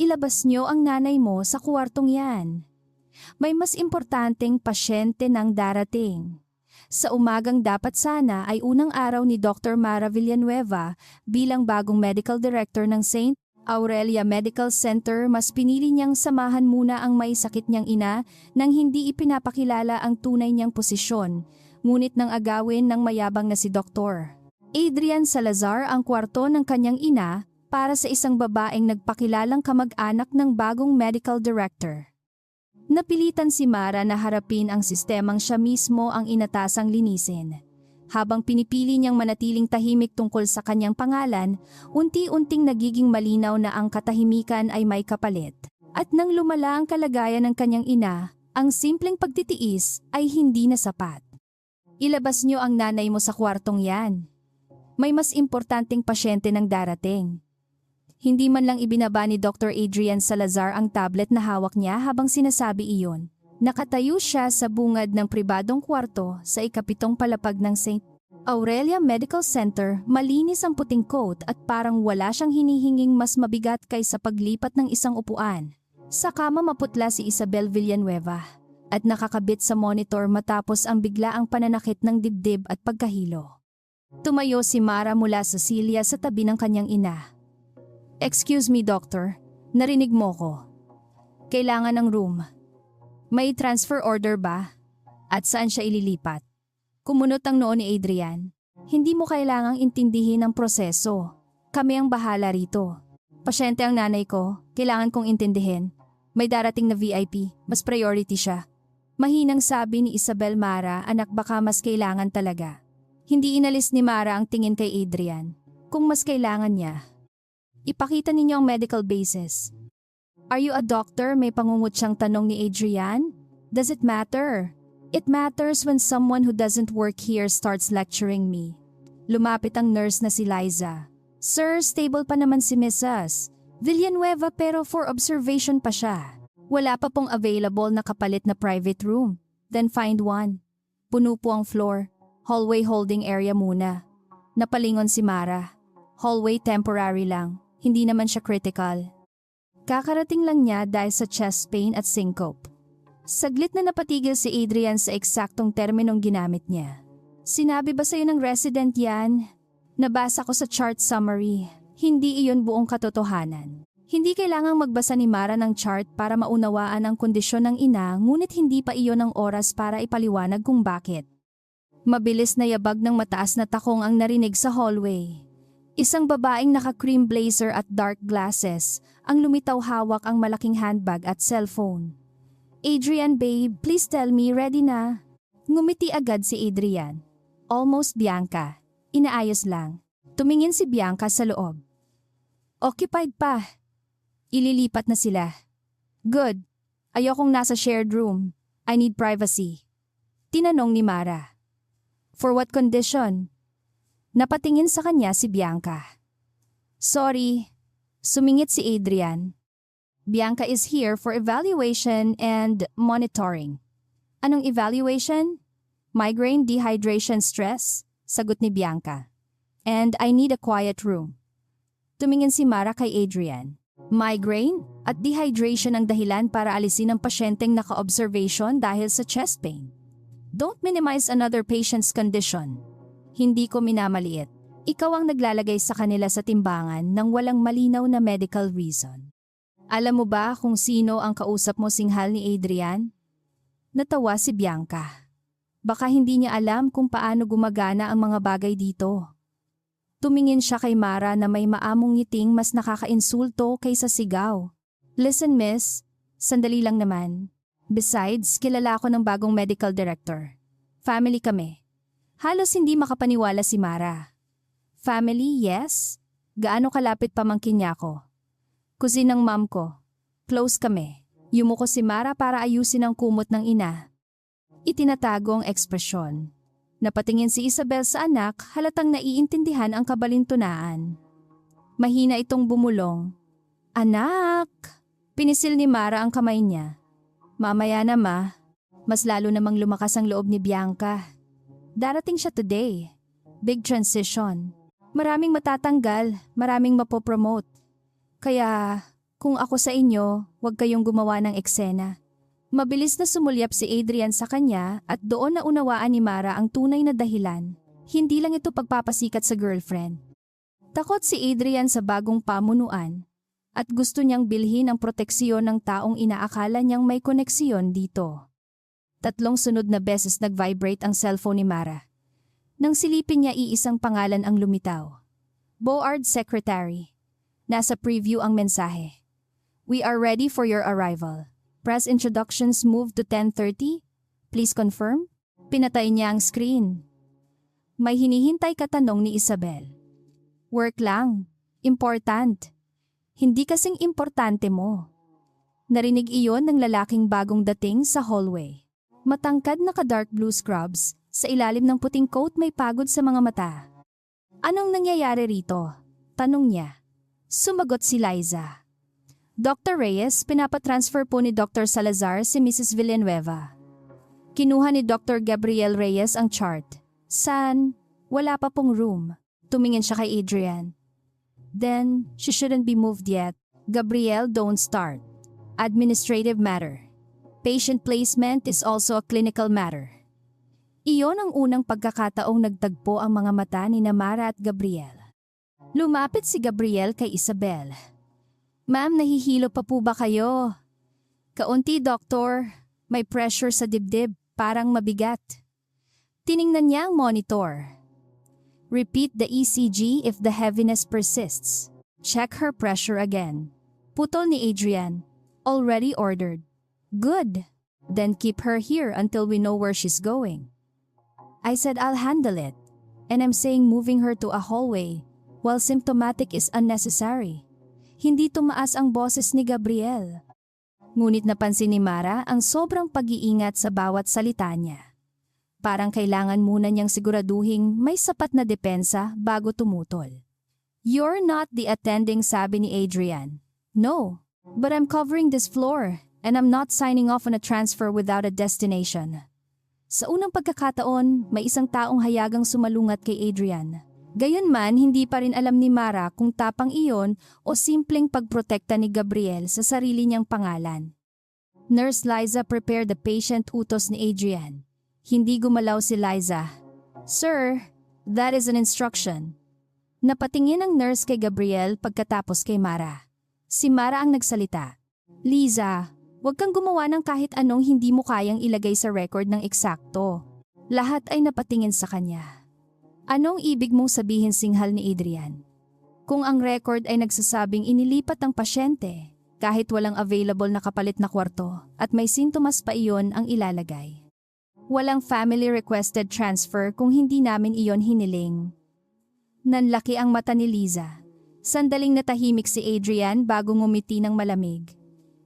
Ilabas niyo ang nanay mo sa kwartong yan. May mas importanteng pasyente nang darating. Sa umagang dapat sana ay unang araw ni Dr. Mara Villanueva bilang bagong medical director ng St. Aurelia Medical Center. Mas pinili niyang samahan muna ang may sakit niyang ina nang hindi ipinapakilala ang tunay niyang posisyon, ngunit nang agawin ng mayabang na si Dr. Adrian Salazar ang kwarto ng kanyang ina para sa isang babaeng nagpakilalang kamag-anak ng bagong medical director. Napilitan si Mara na harapin ang sistemang siya mismo ang inatasang linisin. Habang pinipili niyang manatiling tahimik tungkol sa kanyang pangalan, unti-unting nagiging malinaw na ang katahimikan ay may kapalit. At nang lumala ang kalagayan ng kanyang ina, ang simpleng pagtitiis ay hindi na sapat. Ilabas niyo ang nanay mo sa kwartong yan. May mas importanteng pasyente nang darating. Hindi man lang ibinaba ni Dr. Adrian Salazar ang tablet na hawak niya habang sinasabi iyon. Nakatayo siya sa bungad ng pribadong kwarto sa ikapitong palapag ng St. Aurelia Medical Center. Malinis ang puting coat at parang wala siyang hinihinging mas mabigat kaysa paglipat ng isang upuan. Sa kama maputla si Isabel Villanueva at nakakabit sa monitor matapos ang biglaang pananakit ng dibdib at pagkahilo. Tumayo si Mara mula sa silya sa tabi ng kanyang ina. "Excuse me, doctor. Narinig mo ko. Kailangan ng room. May transfer order ba? At saan siya ililipat?" Kumunot ang noo ni Adrian. "Hindi mo kailangang intindihin ang proseso. Kami ang bahala rito. Pasyente ang nanay ko. Kailangan kong intindihin. May darating na VIP. Mas priority siya." Mahinang sabi ni Isabel. "Mara, anak, baka mas kailangan talaga." Hindi inalis ni Mara ang tingin kay Adrian. "Kung mas kailangan niya, ipakita ninyo ang medical basis." "Are you a doctor?" May pangungutyang tanong ni Adrian. "Does it matter?" "It matters when someone who doesn't work here starts lecturing me." Lumapit ang nurse na si Liza. "Sir, stable pa naman si Mrs. Villanueva pero for observation pa siya. Wala pa pong available na kapalit na private room. Then find one." Puno po ang floor. "Hallway holding area muna." Napalingon si Mara. "Hallway temporary lang. Hindi naman siya critical. Kakarating lang niya dahil sa chest pain at syncope." Saglit na napatigil si Adrian sa eksaktong terminong ginamit niya. "Sinabi ba sa'yo ng resident yan?" "Nabasa ko sa chart summary. Hindi iyon buong katotohanan." Hindi kailangang magbasa ni Mara ng chart para maunawaan ang kondisyon ng ina, ngunit hindi pa iyon ang oras para ipaliwanag kung bakit. Mabilis na yabag ng mataas na takong ang narinig sa hallway. Isang babaeng naka-cream blazer at dark glasses ang lumitaw, hawak ang malaking handbag at cellphone. "Adrian, babe, please tell me, ready na?" Ngumiti agad si Adrian. "Almost, Bianca. Inaayos lang." Tumingin si Bianca sa loob. "Occupied pa. Ililipat na sila." "Good. Ayokong nasa shared room. I need privacy." Tinanong ni Mara. "For what condition?" Napatingin sa kanya si Bianca. "Sorry." Sumingit si Adrian. "Bianca is here for evaluation and monitoring." "Anong evaluation?" "Migraine, dehydration, stress," sagot ni Bianca. "And I need a quiet room." Tumingin si Mara kay Adrian. Migraine at dehydration ang dahilan para alisin ang pasyenteng naka-observation dahil sa chest pain. Don't minimize another patient's condition. Hindi ko minamaliit. Ikaw ang naglalagay sa kanila sa timbangan nang walang malinaw na medical reason. Alam mo ba kung sino ang kausap mo, singhal ni Adrian? Natawa si Bianca. Baka hindi niya alam kung paano gumagana ang mga bagay dito. Tumingin siya kay Mara na may maamong ngiting mas nakakainsulto kaysa sigaw. "Listen, miss. Sandali lang naman. Besides, kilala ako ng bagong medical director. Family kami." Halos hindi makapaniwala si Mara. "Family, yes? Gaano kalapit pamangkin niya ako?" "Cousin ng mom ko. Close kami." Yumuko si Mara para ayusin ang kumot ng ina. Itinatago ang ekspresyon. Napatingin si Isabel sa anak, halatang naiintindihan ang kabalintunaan. Mahina itong bumulong. "Anak!" Pinisil ni Mara ang kamay niya. "Mamaya na, ma." Mas lalo namang lumakas ang loob ni Bianca. Darating siya today. Big transition. Maraming matatanggal, maraming mapopromote. Kaya Kung ako sa inyo, huwag kayong gumawa ng eksena. Mabilis na sumulyap si Adrian sa kanya at doon na unawaan ni Mara ang tunay na dahilan. Hindi lang ito pagpapasikat sa girlfriend. Takot si Adrian sa bagong pamunuan at gusto niyang bilhin ang proteksyon ng taong inaakala niyang may koneksyon dito. 3 sunod na beses nag-vibrate ang cellphone ni Mara. Nang silipin niya, iisang pangalan ang lumitaw. Board Secretary. Nasa preview ang mensahe. We are ready for your arrival. Press introductions move to 10:30. Please confirm. Pinatay niya ang screen. May hinihintay katanong ni Isabel. Work lang. Important. Hindi kasing importante mo. Narinig iyon ng lalaking bagong dating sa hallway. Matangkad na ka-dark blue scrubs, sa ilalim ng puting coat may pagod sa mga mata. Anong nangyayari rito? Tanong niya. Sumagot si Liza. Dr. Reyes, pinapatransfer po ni Dr. Salazar si Mrs. Villanueva. Kinuha ni Dr. Gabriel Reyes ang chart. Saan? Wala pa pong room. Tumingin siya kay Adrian. Then, she shouldn't be moved yet. Gabriel, don't start. Administrative matter. Patient placement is also a clinical matter. Iyon ang unang pagkakataong nagtagpo ang mga mata ni Mara at Gabriel. Lumapit si Gabriel kay Isabel. Ma'am, nahihilo pa po ba kayo? Kaunti, doktor. May pressure sa dibdib, parang mabigat. Tiningnan niya ang monitor. Repeat the ECG if the heaviness persists. Check her pressure again. Putol ni Adrian. Already ordered. Good. Then keep her here until we know where she's going. I said I'll handle it. And I'm saying moving her to a hallway while symptomatic is unnecessary. Hindi tumaas ang boses ni Gabriel. Ngunit napansin ni Mara ang sobrang pag-iingat sa bawat salita niya. Parang kailangan muna niyang siguraduhin may sapat na depensa bago tumutol. You're not the attending, sabi ni Adrian. No, but I'm covering this floor. And I'm not signing off on a transfer without a destination. Sa unang pagkakataon, may isang taong hayagang sumalungat kay Adrian. Gayunman, hindi pa rin alam ni Mara kung tapang iyon o simpleng pagprotekta ni Gabriel sa sarili niyang pangalan. Nurse Liza, prepare the patient, utos ni Adrian. Hindi gumalaw si Liza. Sir, that is an instruction. Napatingin ang nurse kay Gabriel pagkatapos kay Mara. Si Mara ang nagsalita. Liza, huwag kang gumawa ng kahit anong hindi mo kayang ilagay sa record ng eksakto. Lahat ay napatingin sa kanya. Anong ibig mong sabihin, singhal ni Adrian? Kung ang record ay nagsasabing inilipat ang pasyente, kahit walang available na kapalit na kwarto at may sintomas pa iyon ang ilalagay. Walang family requested transfer kung hindi namin iyon hiniling. Nanlaki ang mata ni Liza. Sandaling natahimik si Adrian bago ngumiti ng malamig.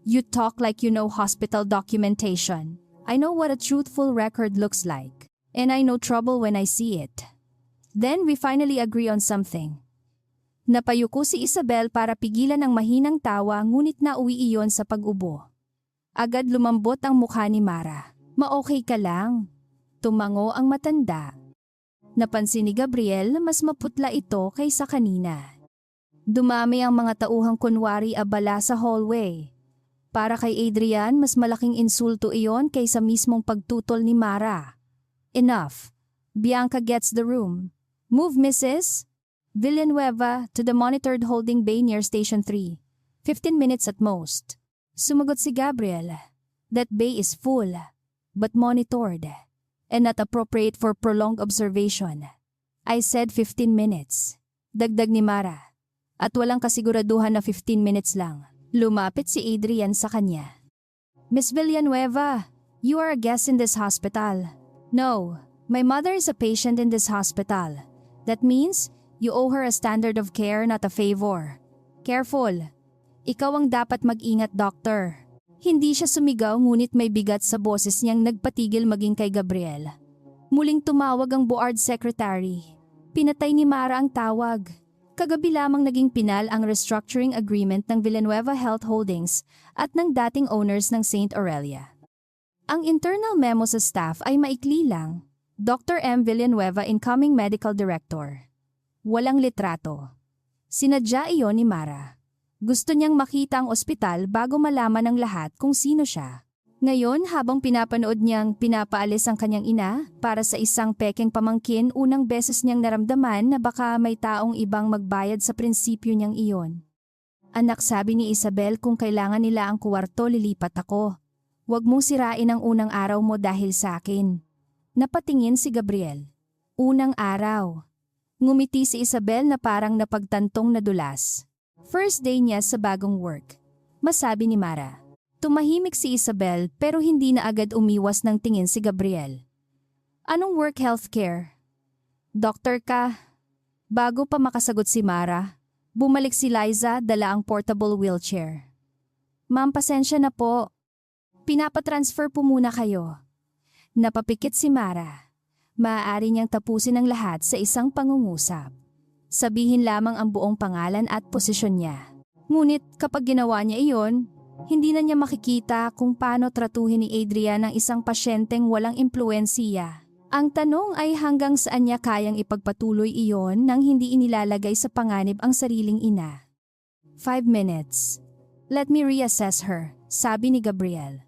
You talk like you know hospital documentation. I know what a truthful record looks like. And I know trouble when I see it. Then we finally agree on something. Napayuko si Isabel para pigilan ang mahinang tawa, ngunit nauwi iyon sa pag-ubo. Agad lumambot ang mukha ni Mara. Ma-okay ka lang. Tumango ang matanda. Napansin ni Gabriel na mas maputla ito kaysa kanina. Dumami ang mga tauhang kunwari abala sa hallway. Para kay Adrian, mas malaking insulto iyon kaysa mismong pagtutol ni Mara. Enough. Bianca gets the room. Move, Mrs. Villanueva to the monitored holding bay near Station 3. 15 minutes at most. Sumagot si Gabriel. That bay is full, but monitored, and not appropriate for prolonged observation. I said 15 minutes. Dagdag ni Mara. At walang kasiguraduhan na 15 minutes lang. Lumapit si Adrian sa kanya. Miss Villanueva, you are a guest in this hospital. No, my mother is a patient in this hospital. That means you owe her a standard of care, not a favor. Careful. Ikaw ang dapat mag-ingat, doctor. Hindi siya sumigaw, ngunit may bigat sa boses niyang nagpatigil maging kay Gabriel. Muling tumawag ang board secretary. Pinatay ni Mara ang tawag. Kagabi lamang naging pinal ang restructuring agreement ng Villanueva Health Holdings at ng dating owners ng St. Aurelia. Ang internal memo sa staff ay maikli lang. Dr. M. Villanueva, incoming medical director. Walang litrato. Sinadya iyon ni Mara. Gusto niyang makita ang ospital bago malaman ng lahat kung sino siya. Ngayon, habang pinapanood niyang pinapaalis ang kanyang ina para sa isang pekeng pamangkin, unang beses niyang naramdaman na baka may taong ibang magbayad sa prinsipyo niyang iyon. Anak, sabi ni Isabel, kung kailangan nila ang kuwarto, lilipat ako. Huwag mong sirain ang unang araw mo dahil sa akin. Napatingin si Gabriel. Unang araw. Ngumiti si Isabel na parang napagtantong nadulas. First day niya sa bagong work. Masabi ni Mara. Tumahimik si Isabel pero hindi na agad umiwas ng tingin si Gabriel. Anong work, healthcare? Doktor ka? Bago pa makasagot si Mara, bumalik si Liza, dala ang portable wheelchair. Ma'am, pasensya na po. Pinapatransfer po muna kayo. Napapikit si Mara. Maaari niyang tapusin ang lahat sa isang pangungusap. Sabihin lamang ang buong pangalan at posisyon niya. Ngunit kapag ginawa niya iyon, hindi na niya makikita kung paano tratuhin ni Adrian ang isang pasyenteng walang impluwensiya. Ang tanong ay hanggang saan niya kayang ipagpatuloy iyon nang hindi inilalagay sa panganib ang sariling ina. 5 minutes. Let me reassess her, sabi ni Gabriel.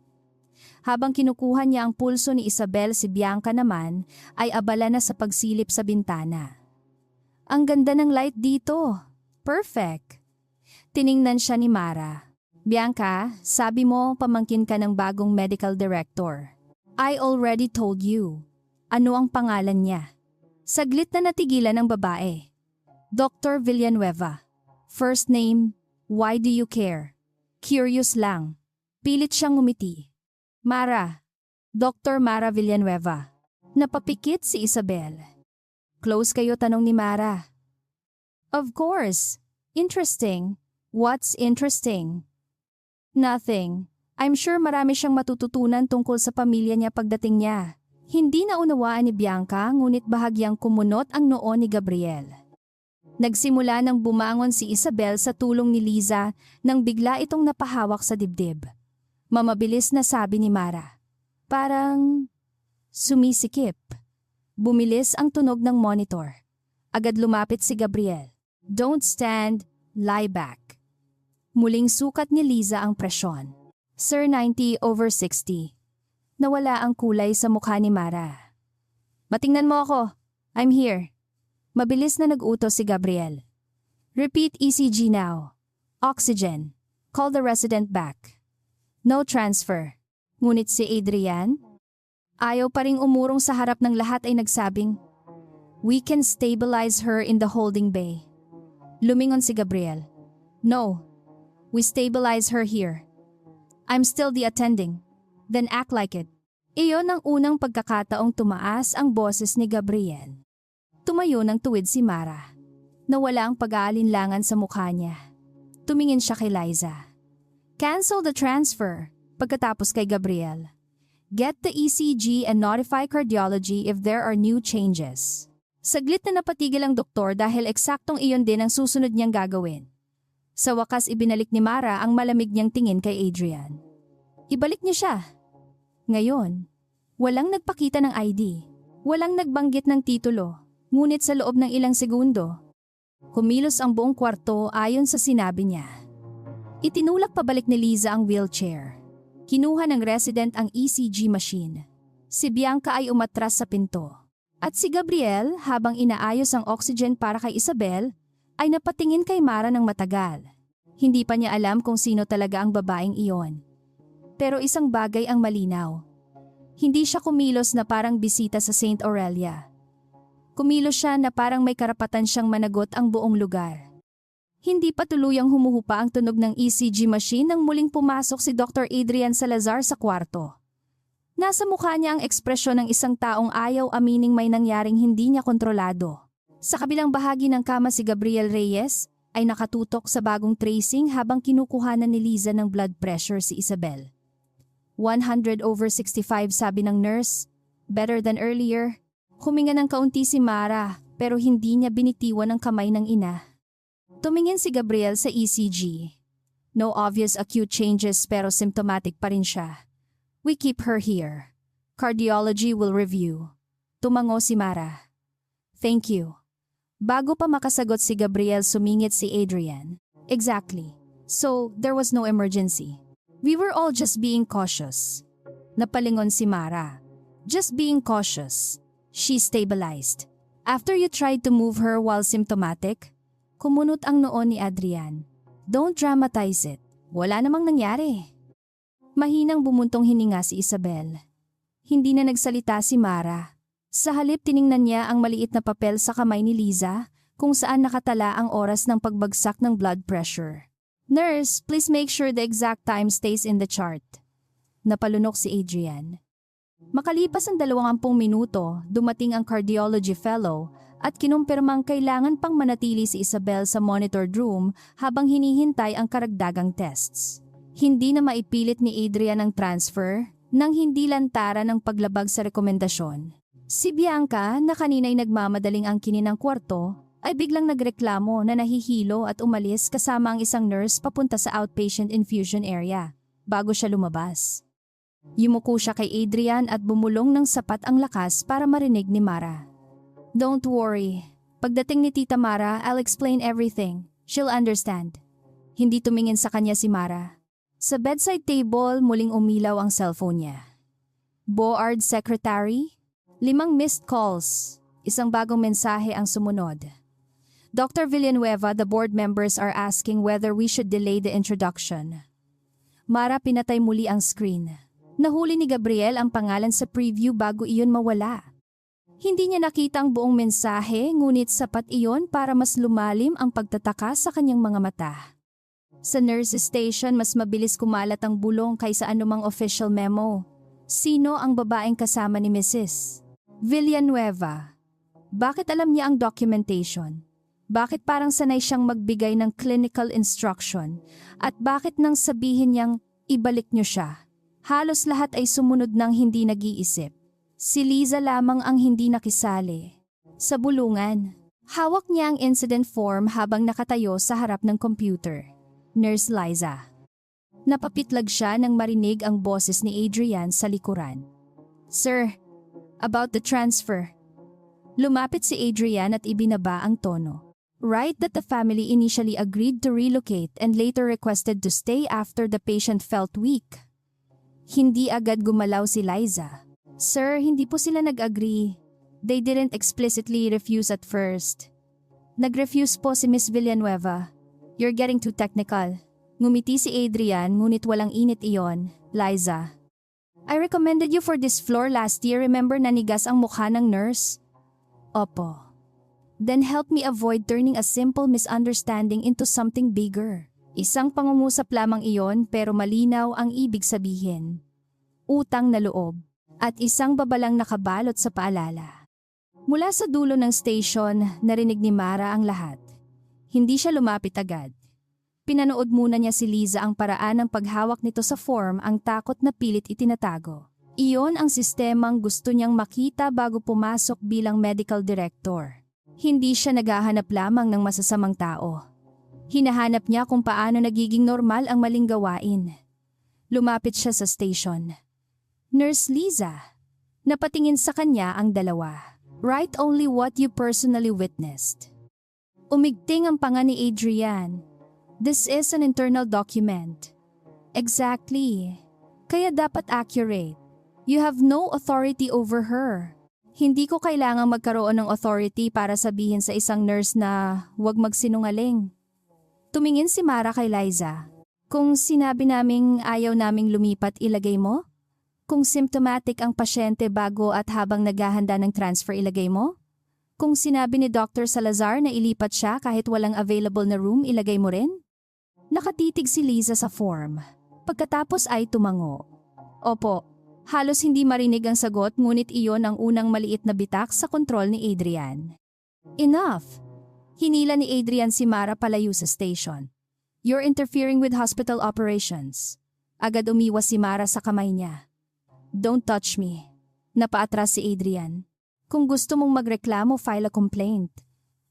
Habang kinukuha niya ang pulso ni Isabel, si Bianca naman ay abala na sa pagsilip sa bintana. Ang ganda ng light dito. Perfect. Tiningnan siya ni Mara. Bianca, sabi mo pamangkin ka ng bagong medical director. I already told you. Ano ang pangalan niya? Saglit na natigilan ng babae. Dr. Villanueva. First name, why do you care? Curious lang. Pilit siyang ngumiti. Mara. Dr. Mara Villanueva. Napapikit si Isabel. Close kayo, tanong ni Mara. Of course. Interesting. What's interesting? Nothing. I'm sure marami siyang matututunan tungkol sa pamilya niya pagdating niya. Hindi naunawaan ni Bianca, ngunit bahagyang kumunot ang noo ni Gabriel. Nagsimula nang bumangon si Isabel sa tulong ni Liza nang bigla itong napahawak sa dibdib. Mamabilis na sabi ni Mara. Parang sumisikip. Bumilis ang tunog ng monitor. Agad lumapit si Gabriel. Don't stand, lie back. Muling sukat ni Liza ang presyon. Sir, 90/60. Nawala ang kulay sa mukha ni Mara. Matingnan mo ako. I'm here. Mabilis na nag-utos si Gabriel. Repeat ECG now. Oxygen. Call the resident back. No transfer. Ngunit si Adrian? Ayaw pa ring umurong, sa harap ng lahat ay nagsabing, we can stabilize her in the holding bay. Lumingon si Gabriel. No. We stabilize her here. I'm still the attending. Then act like it. Iyon ang unang pagkakataong tumaas ang boses ni Gabriel. Tumayo ng tuwid si Mara. Nawala ang pag-aalinlangan sa mukha niya. Tumingin siya kay Liza. Cancel the transfer. Pagkatapos kay Gabriel. Get the ECG and notify cardiology if there are new changes. Saglit na napatigil ang doktor dahil eksaktong iyon din ang susunod niyang gagawin. Sa wakas ibinalik ni Mara ang malamig niyang tingin kay Adrian. Ibalik niya siya. Ngayon, walang nagpakita ng ID. Walang nagbanggit ng titulo. Ngunit sa loob ng ilang segundo, kumilos ang buong kwarto ayon sa sinabi niya. Itinulak pabalik ni Liza ang wheelchair. Kinuha ng resident ang ECG machine. Si Bianca ay umatras sa pinto. At si Gabriel, habang inaayos ang oxygen para kay Isabel, ay napatingin kay Mara ng matagal. Hindi pa niya alam kung sino talaga ang babaeng iyon. Pero isang bagay ang malinaw. Hindi siya kumilos na parang bisita sa St. Aurelia. Kumilos siya na parang may karapatan siyang managot ang buong lugar. Hindi pa tuluyang humuhupa ang tunog ng ECG machine nang muling pumasok si Dr. Adrian Salazar sa kwarto. Nasa mukha niya ang ekspresyon ng isang taong ayaw amining may nangyaring hindi niya kontrolado. Sa kabilang bahagi ng kama si Gabriel Reyes ay nakatutok sa bagong tracing habang kinukuhanan ni Liza ng blood pressure si Isabel. 100/65 sabi ng nurse, better than earlier. Huminga ng kaunti si Mara pero hindi niya binitiwan ang kamay ng ina. Tumingin si Gabriel sa ECG. No obvious acute changes pero symptomatic pa rin siya. We keep her here. Cardiology will review. Tumango si Mara. Thank you. Bago pa makasagot si Gabriel, sumingit si Adrian. Exactly. So, there was no emergency. We were all just being cautious. Napalingon si Mara. Just being cautious. She stabilized. After you tried to move her while symptomatic, kumunot ang noo ni Adrian. Don't dramatize it. Wala namang nangyari. Mahinang bumuntong hininga si Isabel. Hindi na nagsalita si Mara. Sa halip tiningnan niya ang maliit na papel sa kamay ni Liza kung saan nakatala ang oras ng pagbagsak ng blood pressure. Nurse, please make sure the exact time stays in the chart. Napalunok si Adrian. Makalipas ang 20 minuto, dumating ang cardiology fellow at kinumpirmang kailangan pang manatili si Isabel sa monitored room habang hinihintay ang karagdagang tests. Hindi na maipilit ni Adrian ang transfer nang hindi lantaran ng paglabag sa rekomendasyon. Si Bianca, na kanina'y nagmamadaling angkinin ng kwarto, ay biglang nagreklamo na nahihilo at umalis kasama ang isang nurse papunta sa outpatient infusion area bago siya lumabas. Yumuko siya kay Adrian at bumulong ng sapat ang lakas para marinig ni Mara. Don't worry. Pagdating ni Tita Mara, I'll explain everything. She'll understand. Hindi tumingin sa kanya si Mara. Sa bedside table, muling umilaw ang cellphone niya. Board Secretary? 5 missed calls. Isang bagong mensahe ang sumunod. Dr. Villanueva, the board members are asking whether we should delay the introduction. Mara, pinatay muli ang screen. Nahuli ni Gabriel ang pangalan sa preview bago iyon mawala. Hindi niya nakita ang buong mensahe ngunit sapat iyon para mas lumalim ang pagtataka sa kanyang mga mata. Sa nurse station mas mabilis kumalat ang bulong kaysa anumang official memo. Sino ang babaeng kasama ni Mrs. Villanueva? Bakit alam niya ang documentation? Bakit parang sanay siyang magbigay ng clinical instruction? At bakit nang sabihin niyang ibalik niyo siya? Halos lahat ay sumunod ng hindi nag-iisip. Si Liza lamang ang hindi nakisali. Sa bulungan, hawak niya ang incident form habang nakatayo sa harap ng computer. Nurse Liza. Napapitlag siya nang marinig ang boses ni Adrian sa likuran. Sir, about the transfer. Lumapit si Adrian at ibinaba ang tono. Right that the family initially agreed to relocate and later requested to stay after the patient felt weak. Hindi agad gumalaw si Liza. Sir, hindi po sila nag-agree. They didn't explicitly refuse at first. Nag-refuse po si Miss Villanueva. You're getting too technical. Ngumiti si Adrian ngunit walang init iyon. Liza. I recommended you for this floor last year. Remember nanigas ang mukha ng nurse? Opo. Then help me avoid turning a simple misunderstanding into something bigger. Isang pangungusap lamang iyon pero malinaw ang ibig sabihin. Utang na loob. At isang babalang nakabalot sa paalala. Mula sa dulo ng station, narinig ni Mara ang lahat. Hindi siya lumapit agad. Pinanood muna niya si Liza ang paraan ng paghawak nito sa form ang takot na pilit itinatago. Iyon ang sistemang gusto niyang makita bago pumasok bilang medical director. Hindi siya naghahanap lamang ng masasamang tao. Hinahanap niya kung paano nagiging normal ang maling gawain. Lumapit siya sa station. Nurse Liza. Napatingin sa kanya ang dalawa. Write only what you personally witnessed. Umigting ang panga ni Adrian. This is an internal document. Exactly. Kaya dapat accurate. You have no authority over her. Hindi ko kailangang magkaroon ng authority para sabihin sa isang nurse na huwag magsinungaling. Tumingin si Mara kay Liza. Kung sinabi naming ayaw naming lumipat, ilagay mo? Kung symptomatic ang pasyente bago at habang naghahanda ng transfer, ilagay mo? Kung sinabi ni Dr. Salazar na ilipat siya kahit walang available na room, ilagay mo rin? Nakatitig si Liza sa form. Pagkatapos ay tumango. Opo, halos hindi marinig ang sagot ngunit iyon ang unang maliit na bitak sa kontrol ni Adrian. Enough! Hinila ni Adrian si Mara palayo sa station. You're interfering with hospital operations. Agad umiwas si Mara sa kamay niya. Don't touch me. Napaatras si Adrian. Kung gusto mong magreklamo, file a complaint.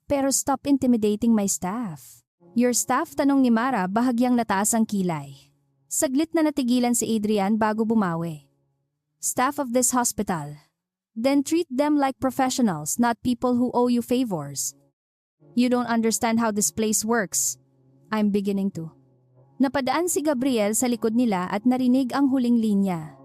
Pero stop intimidating my staff. Your staff? Tanong ni Mara, bahagyang nataas ang kilay. Saglit na natigilan si Adrian bago bumawi. Staff of this hospital. Then treat them like professionals, not people who owe you favors. You don't understand how this place works. I'm beginning to. Napadaan si Gabriel sa likod nila at narinig ang huling linya.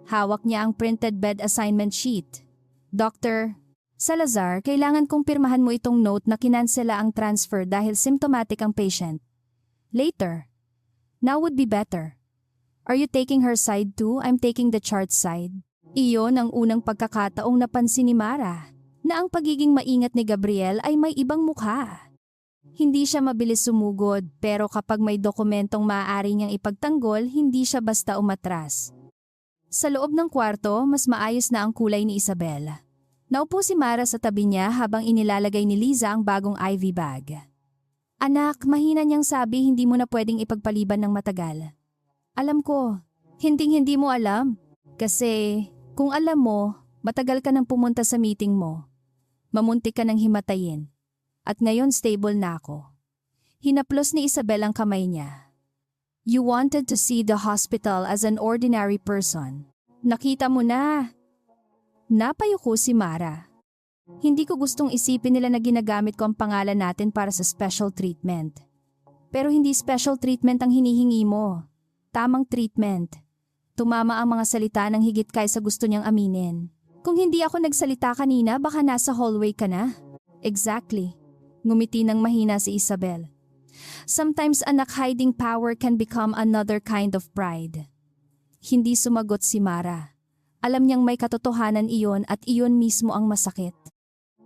Hawak niya ang printed bed assignment sheet. Dr. Salazar, kailangan kong pirmahan mo itong note na kinansela ang transfer dahil symptomatic ang patient. Later. Now would be better. Are you taking her side too? I'm taking the chart side. Iyon ang unang pagkakataong napansin ni Mara, na ang pagiging maingat ni Gabriel ay may ibang mukha. Hindi siya mabilis sumugod, pero kapag may dokumentong maaari niyang ipagtanggol, hindi siya basta umatras. Sa loob ng kwarto, mas maayos na ang kulay ni Isabel. Naupo si Mara sa tabi niya habang inilalagay ni Liza ang bagong IV bag. Anak, mahina niyang sabi hindi mo na pwedeng ipagpaliban ng matagal. Alam ko, hindi mo alam. Kasi kung alam mo, matagal ka nang pumunta sa meeting mo. Mamuntik ka nang himatayin. At ngayon stable na ako. Hinaplos ni Isabel ang kamay niya. You wanted to see the hospital as an ordinary person. Nakita mo na. Napayuko si Mara. Hindi ko gustong isipin nila na ginagamit ko ang pangalan natin para sa special treatment. Pero hindi special treatment ang hinihingi mo. Tamang treatment. Tumama ang mga salita ng higit kaysa gusto niyang aminin. Kung hindi ako nagsalita kanina, baka nasa hallway ka na. Exactly. Ngumiti ng mahina si Isabel. Sometimes anak, hiding power can become another kind of pride. Hindi sumagot si Mara. Alam niyang may katotohanan iyon at iyon mismo ang masakit.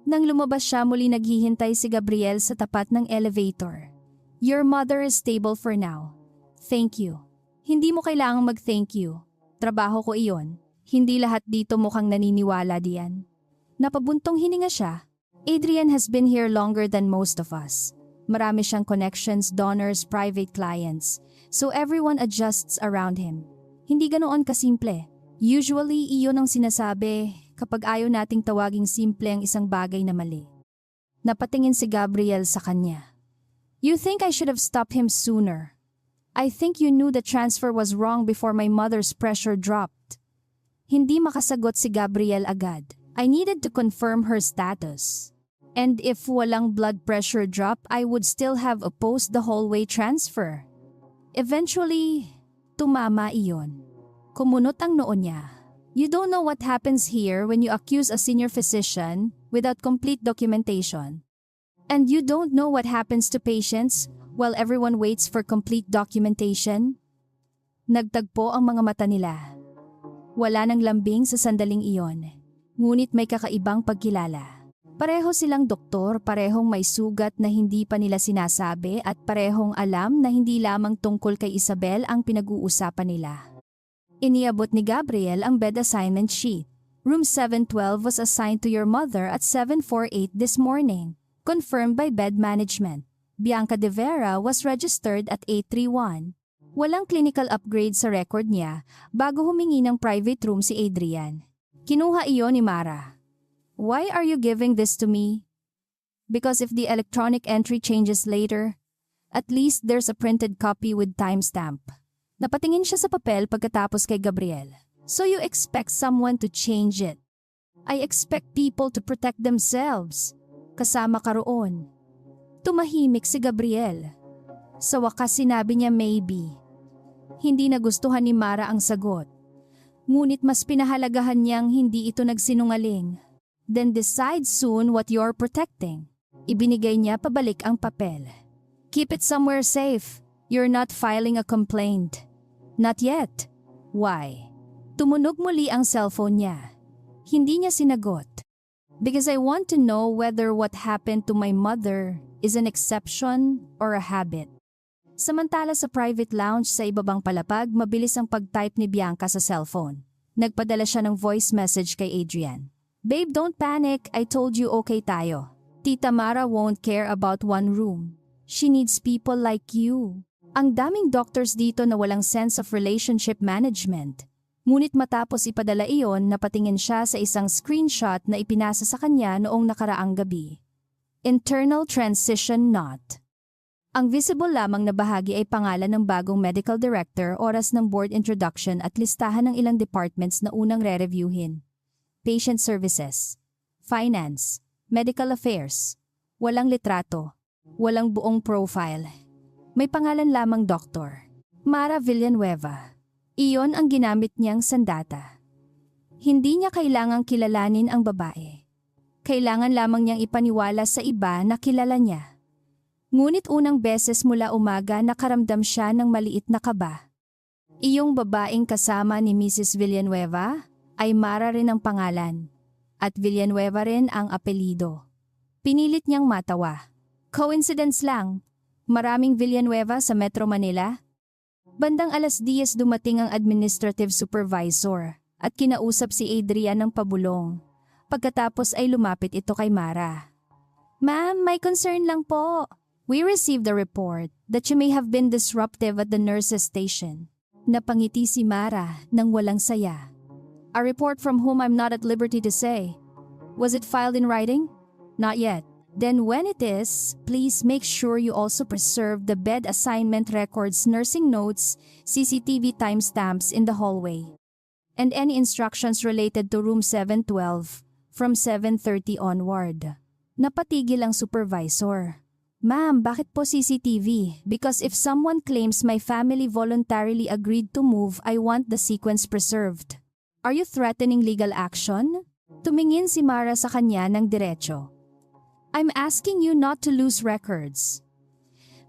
Nang lumabas siya, muli naghihintay si Gabriel sa tapat ng elevator. Your mother is stable for now. Thank you. Hindi mo kailangang mag-thank you. Trabaho ko iyon. Hindi lahat dito mukhang naniniwala diyan. Napabuntong hininga siya. Adrian has been here longer than most of us. Marami siyang connections, donors, private clients. So everyone adjusts around him. Hindi ganoon kasimple. Usually, iyon ang sinasabi kapag ayaw nating tawaging simple ang isang bagay na mali. Napatingin si Gabriel sa kanya. You think I should have stopped him sooner. I think you knew the transfer was wrong before my mother's pressure dropped. Hindi makasagot si Gabriel agad. I needed to confirm her status. And if walang blood pressure drop, I would still have opposed the hallway transfer. Eventually, tumama iyon. Kumunot ang noo niya. You don't know what happens here when you accuse a senior physician without complete documentation. And you don't know what happens to patients while everyone waits for complete documentation. Nagtagpo ang mga mata nila. Wala nang lambing sa sandaling iyon. Ngunit may kakaibang pagkilala. Pareho silang doktor, parehong may sugat na hindi pa nila sinasabi at parehong alam na hindi lamang tungkol kay Isabel ang pinag-uusapan nila. Iniabot ni Gabriel ang bed assignment sheet. Room 712 was assigned to your mother at 748 this morning. Confirmed by bed management. Bianca de Vera was registered at 831. Walang clinical upgrade sa record niya bago humingi ng private room si Adrian. Kinuha iyon ni Mara. Why are you giving this to me? Because if the electronic entry changes later, at least there's a printed copy with timestamp. Napatingin siya sa papel pagkatapos kay Gabriel. So you expect someone to change it. I expect people to protect themselves. Kasama ka roon. Tumahimik si Gabriel. Sa wakas sinabi niya maybe. Hindi nagustuhan ni Mara ang sagot. Ngunit mas pinahalagahan niyang hindi ito nagsinungaling. Then decide soon what you're protecting. Ibinigay niya pabalik ang papel. Keep it somewhere safe. You're not filing a complaint. Not yet. Why? Tumunog muli ang cellphone niya. Hindi niya sinagot. Because I want to know whether what happened to my mother is an exception or a habit. Samantala sa private lounge sa ibabang palapag, mabilis ang pag-type ni Bianca sa cellphone. Nagpadala siya ng voice message kay Adrian. Babe, don't panic. I told you okay tayo. Tita Mara won't care about one room. She needs people like you. Ang daming doctors dito na walang sense of relationship management. Ngunit matapos ipadala iyon, napatingin siya sa isang screenshot na ipinasa sa kanya noong nakaraang gabi. Internal Transition Note. Ang visible lamang na bahagi ay pangalan ng bagong medical director, oras ng board introduction at listahan ng ilang departments na unang re-reviewin. Patient Services, Finance, Medical Affairs. Walang litrato, walang buong profile. May pangalan lamang doktor. Mara Villanueva. Iyon ang ginamit niyang sandata. Hindi niya kailangang kilalanin ang babae. Kailangan lamang niyang ipaniwala sa iba na kilala niya. Ngunit unang beses mula umaga nakaramdam siya ng maliit na kaba. Iyong babaeng kasama ni Mrs. Villanueva ay Mara rin ang pangalan. At Villanueva rin ang apelido. Pinilit niyang matawa. Coincidence lang. Maraming Villanueva sa Metro Manila. Bandang 10:00 dumating ang administrative supervisor at kinausap si Adrian ng pabulong. Pagkatapos ay lumapit ito kay Mara. Ma'am, may concern lang po. We received a report that you may have been disruptive at the nurse's station. Napangiti si Mara nang walang saya. A report from whom I'm not at liberty to say. Was it filed in writing? Not yet. Then when it is, please make sure you also preserve the bed assignment records, nursing notes, CCTV timestamps in the hallway, and any instructions related to room 712 from 7:30 onward. Napatigil ang supervisor. Ma'am, bakit po CCTV? Because if someone claims my family voluntarily agreed to move, I want the sequence preserved. Are you threatening legal action? Tumingin si Mara sa kanya ng diretso. I'm asking you not to lose records.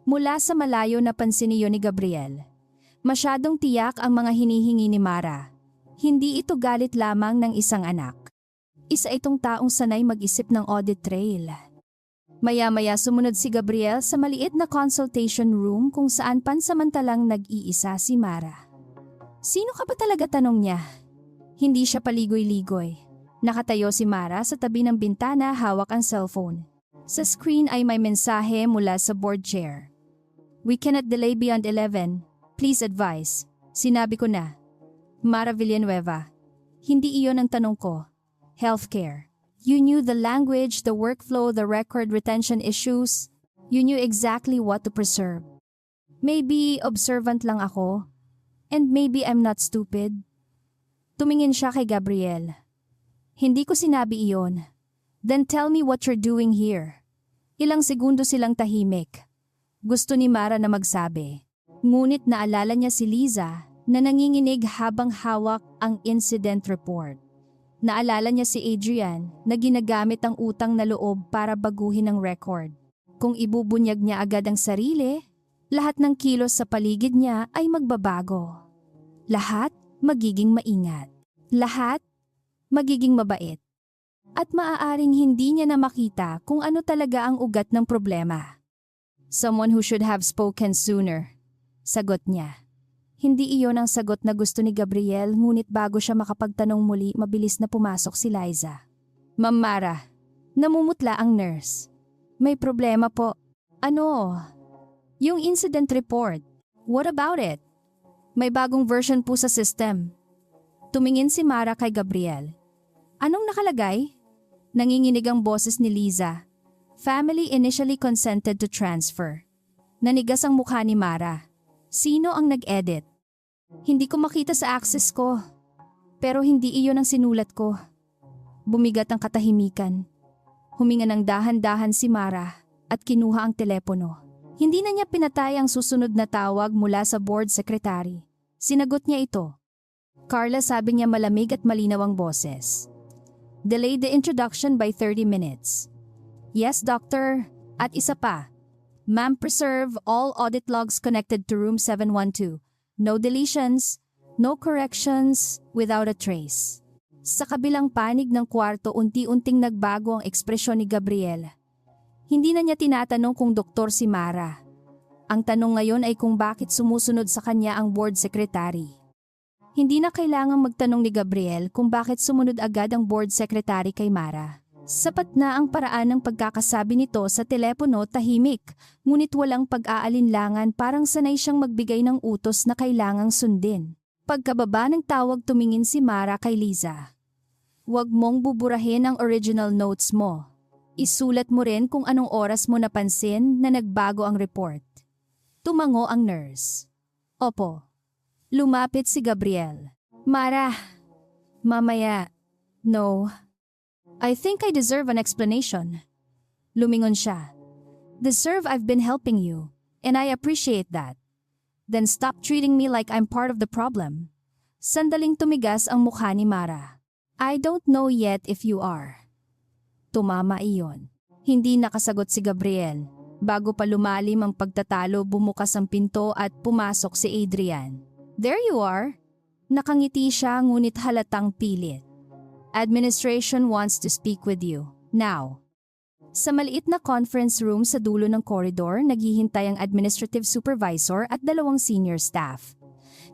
Mula sa malayo napansin niyo ni Gabriel. Masyadong tiyak ang mga hinihingi ni Mara. Hindi ito galit lamang ng isang anak. Isa itong taong sanay mag-isip ng audit trail. Maya-maya sumunod si Gabriel sa maliit na consultation room kung saan pansamantalang nag-iisa si Mara. Sino ka ba talaga, tanong niya? Hindi siya paligoy-ligoy. Nakatayo si Mara sa tabi ng bintana, hawak ang cellphone. Sa screen ay may mensahe mula sa board chair. We cannot delay beyond 11. Please advise. Sinabi ko na. Mara Villanueva. Hindi iyon ang tanong ko. Healthcare. You knew the language, the workflow, the record retention issues. You knew exactly what to preserve. Maybe observant lang ako. And maybe I'm not stupid. Tumingin siya kay Gabriel. Hindi ko sinabi iyon. Then tell me what you're doing here. Ilang segundo silang tahimik. Gusto ni Mara na magsabi. Ngunit naalala niya si Liza na nanginginig habang hawak ang incident report. Naalala niya si Adrian na ginagamit ang utang na loob para baguhin ang record. Kung ibubunyag niya agad ang sarili, lahat ng kilos sa paligid niya ay magbabago. Lahat magiging maingat. Lahat magiging mabait. At maaaring hindi niya na makita kung ano talaga ang ugat ng problema. Someone who should have spoken sooner. Sagot niya. Hindi iyon ang sagot na gusto ni Gabriel, ngunit bago siya makapagtanong muli, mabilis na pumasok si Liza. Ma'am Mara, namumutla ang nurse. May problema po. Ano? Yung incident report. What about it? May bagong version po sa system. Tumingin si Mara kay Gabriel. Anong nakalagay? Nanginginig ang boses ni Liza. Family initially consented to transfer. Nanigas ang mukha ni Mara. Sino ang nag-edit? Hindi ko makita sa access ko. Pero hindi iyon ang sinulat ko. Bumigat ang katahimikan. Huminga ng dahan-dahan si Mara at kinuha ang telepono. Hindi na niya pinatay ang susunod na tawag mula sa board secretary. Sinagot niya ito. Carla, sabi niya malamig at malinaw ang boses. Delay the introduction by 30 minutes. Yes, doctor. At isa pa. Ma'am, preserve all audit logs connected to room 712. No deletions, no corrections, without a trace. Sa kabilang panig ng kwarto, unti-unting nagbago ang ekspresyon ni Gabriel. Hindi na niya tinatanong kung doktor si Mara. Ang tanong ngayon ay kung bakit sumusunod sa kanya ang board secretary. Hindi na kailangang magtanong ni Gabriel kung bakit sumunod agad ang board secretary kay Mara. Sapat na ang paraan ng pagkakasabi nito sa telepono, tahimik, ngunit walang pag-aalinlangan, parang sanay siyang magbigay ng utos na kailangang sundin. Pagkababa ng tawag, tumingin si Mara kay Liza. Huwag mong buburahin ang original notes mo. Isulat mo rin kung anong oras mo napansin na nagbago ang report. Tumango ang nurse. Opo. Lumapit si Gabriel. Mara, mamaya. No. I think I deserve an explanation. Lumingon siya. Deserve, I've been helping you, and I appreciate that. Then stop treating me like I'm part of the problem. Sandaling tumigas ang mukha ni Mara. I don't know yet if you are. Tumama iyon. Hindi nakasagot si Gabriel. Bago pa lumalim ang pagtatalo, bumukas ang pinto at pumasok si Adrian. There you are. Nakangiti siya ngunit halatang pilit. Administration wants to speak with you. Now. Sa maliit na conference room sa dulo ng corridor, naghihintay ang administrative supervisor at 2 senior staff.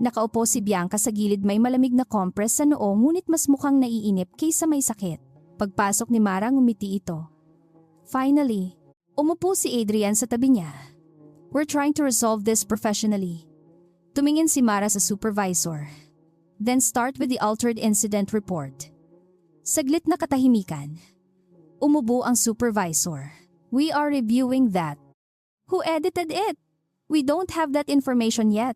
Nakaupo si Bianca sa gilid, may malamig na compress sa noo ngunit mas mukhang naiinip kaysa may sakit. Pagpasok ni Mara, ngumiti ito. Finally, umupo si Adrian sa tabi niya. We're trying to resolve this professionally. Tumingin si Mara sa supervisor. Then start with the altered incident report. Saglit na katahimikan. Umubo ang supervisor. We are reviewing that. Who edited it? We don't have that information yet.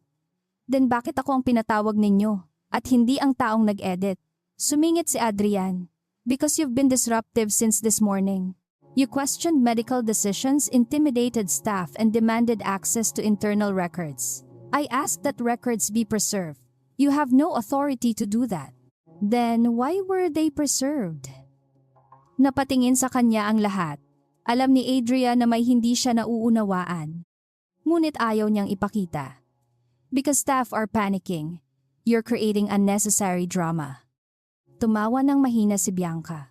Then bakit ako ang pinatawag ninyo at hindi ang taong nag-edit? Sumingit si Adrian. Because you've been disruptive since this morning. You questioned medical decisions, intimidated staff, and demanded access to internal records. I asked that records be preserved. You have no authority to do that. Then why were they preserved? Napatingin sa kanya ang lahat. Alam ni Adrian na may hindi siya nauunawaan. Ngunit ayaw niyang ipakita. Because staff are panicking. You're creating unnecessary drama. Tumawa ng mahina si Bianca.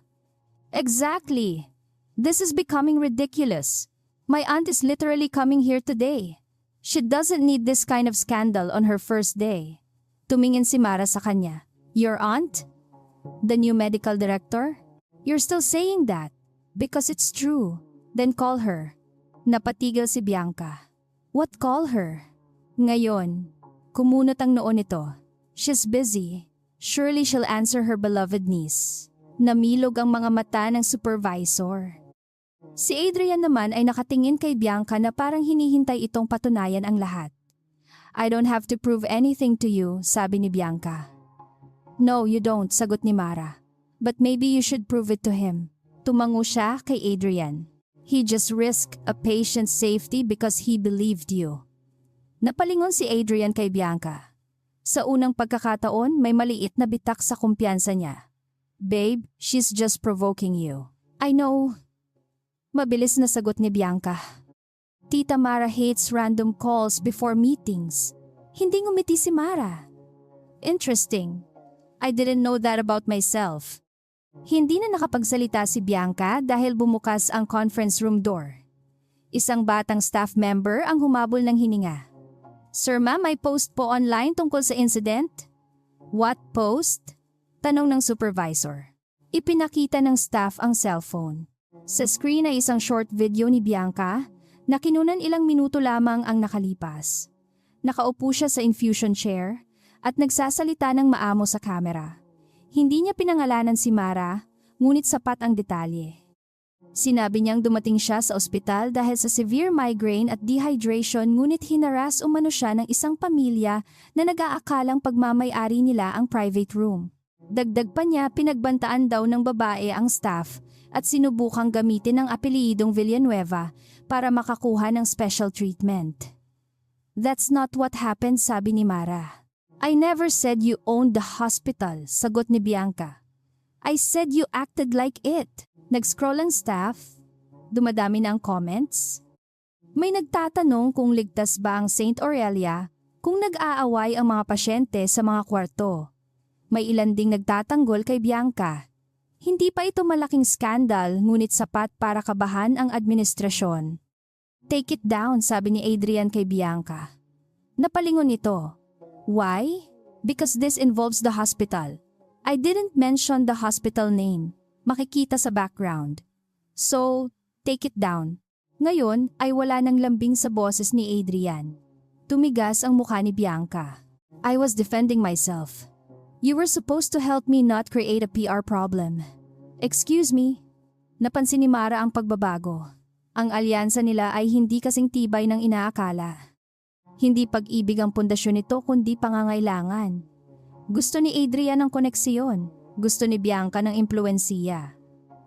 Exactly. This is becoming ridiculous. My aunt is literally coming here today. She doesn't need this kind of scandal on her first day. Tumingin si Mara sa kanya. Your aunt? The new medical director? You're still saying that. Because it's true. Then call her. Napatigil si Bianca. What call her? Ngayon, kumunot ang noo nito. She's busy. Surely she'll answer her beloved niece. Namilog ang mga mata ng supervisor. Si Adrian naman ay nakatingin kay Bianca na parang hinihintay itong patunayan ang lahat. I don't have to prove anything to you, sabi ni Bianca. No, you don't, sagot ni Mara. But maybe you should prove it to him. Tumango siya kay Adrian. He just risked a patient's safety because he believed you. Napalingon si Adrian kay Bianca. Sa unang pagkakataon, may maliit na bitak sa kumpiyansa niya. Babe, she's just provoking you. I know. Mabilis na sagot ni Bianca. Tita Mara hates random calls before meetings. Hindi ngumiti si Mara. Interesting. I didn't know that about myself. Hindi na nakapagsalita si Bianca dahil bumukas ang conference room door. Isang batang staff member ang humabol ng hininga. Sir ma'am, may post po online tungkol sa incident. What post? Tanong ng supervisor. Ipinakita ng staff ang cellphone. Sa screen ay isang short video ni Bianca na kinunan ilang minuto lamang ang nakalipas. Nakaupo siya sa infusion chair at nagsasalita ng maamo sa kamera. Hindi niya pinangalanan si Mara, ngunit sapat ang detalye. Sinabi niyang dumating siya sa ospital dahil sa severe migraine at dehydration, ngunit hinaras umano siya ng isang pamilya na nag-aakalang pagmamay-ari nila ang private room. Dagdag pa niya, pinagbantaan daw ng babae ang staff at sinubukang gamitin ang apelyidong Villanueva para makakuha ng special treatment. That's not what happened, sabi ni Mara. I never said you owned the hospital, sagot ni Bianca. I said you acted like it. Nag-scroll ang staff. Dumadami na ang comments. May nagtatanong kung ligtas ba ang St. Aurelia kung nag-aaway ang mga pasyente sa mga kwarto. May ilan ding nagtatanggol kay Bianca. Hindi pa ito malaking skandal, ngunit sapat para kabahan ang administrasyon. Take it down, sabi ni Adrian kay Bianca. Napalingon ito. Why? Because this involves the hospital. I didn't mention the hospital name. Makikita sa background. So, take it down. Ngayon ay wala nang lambing sa boses ni Adrian. Tumigas ang mukha ni Bianca. I was defending myself. You were supposed to help me not create a PR problem. Excuse me. Napansin ni Mara ang pagbabago. Ang alyansa nila ay hindi kasing tibay ng inaakala. Hindi pag-ibig ang pundasyon nito kundi pangangailangan. Gusto ni Adrian ng koneksiyon. Gusto ni Bianca ng impluwensiya.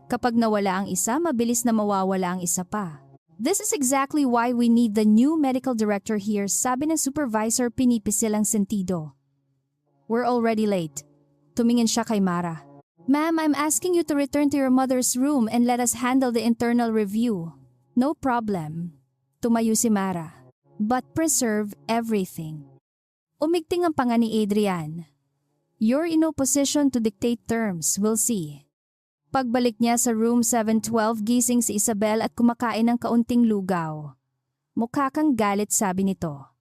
Kapag nawala ang isa, mabilis na mawawala ang isa pa. This is exactly why we need the new medical director here, sabi ng supervisor, pinipisil ang sentido. We're already late. Tumingin siya kay Mara. Ma'am, I'm asking you to return to your mother's room and let us handle the internal review. No problem. Tumayo si Mara. But preserve everything. Umigting ang panga ni Adrian. You're in no position to dictate terms, we'll see. Pagbalik niya sa room 712, gising si Isabel at kumakain ng kaunting lugaw. Mukha kang galit, sabi nito.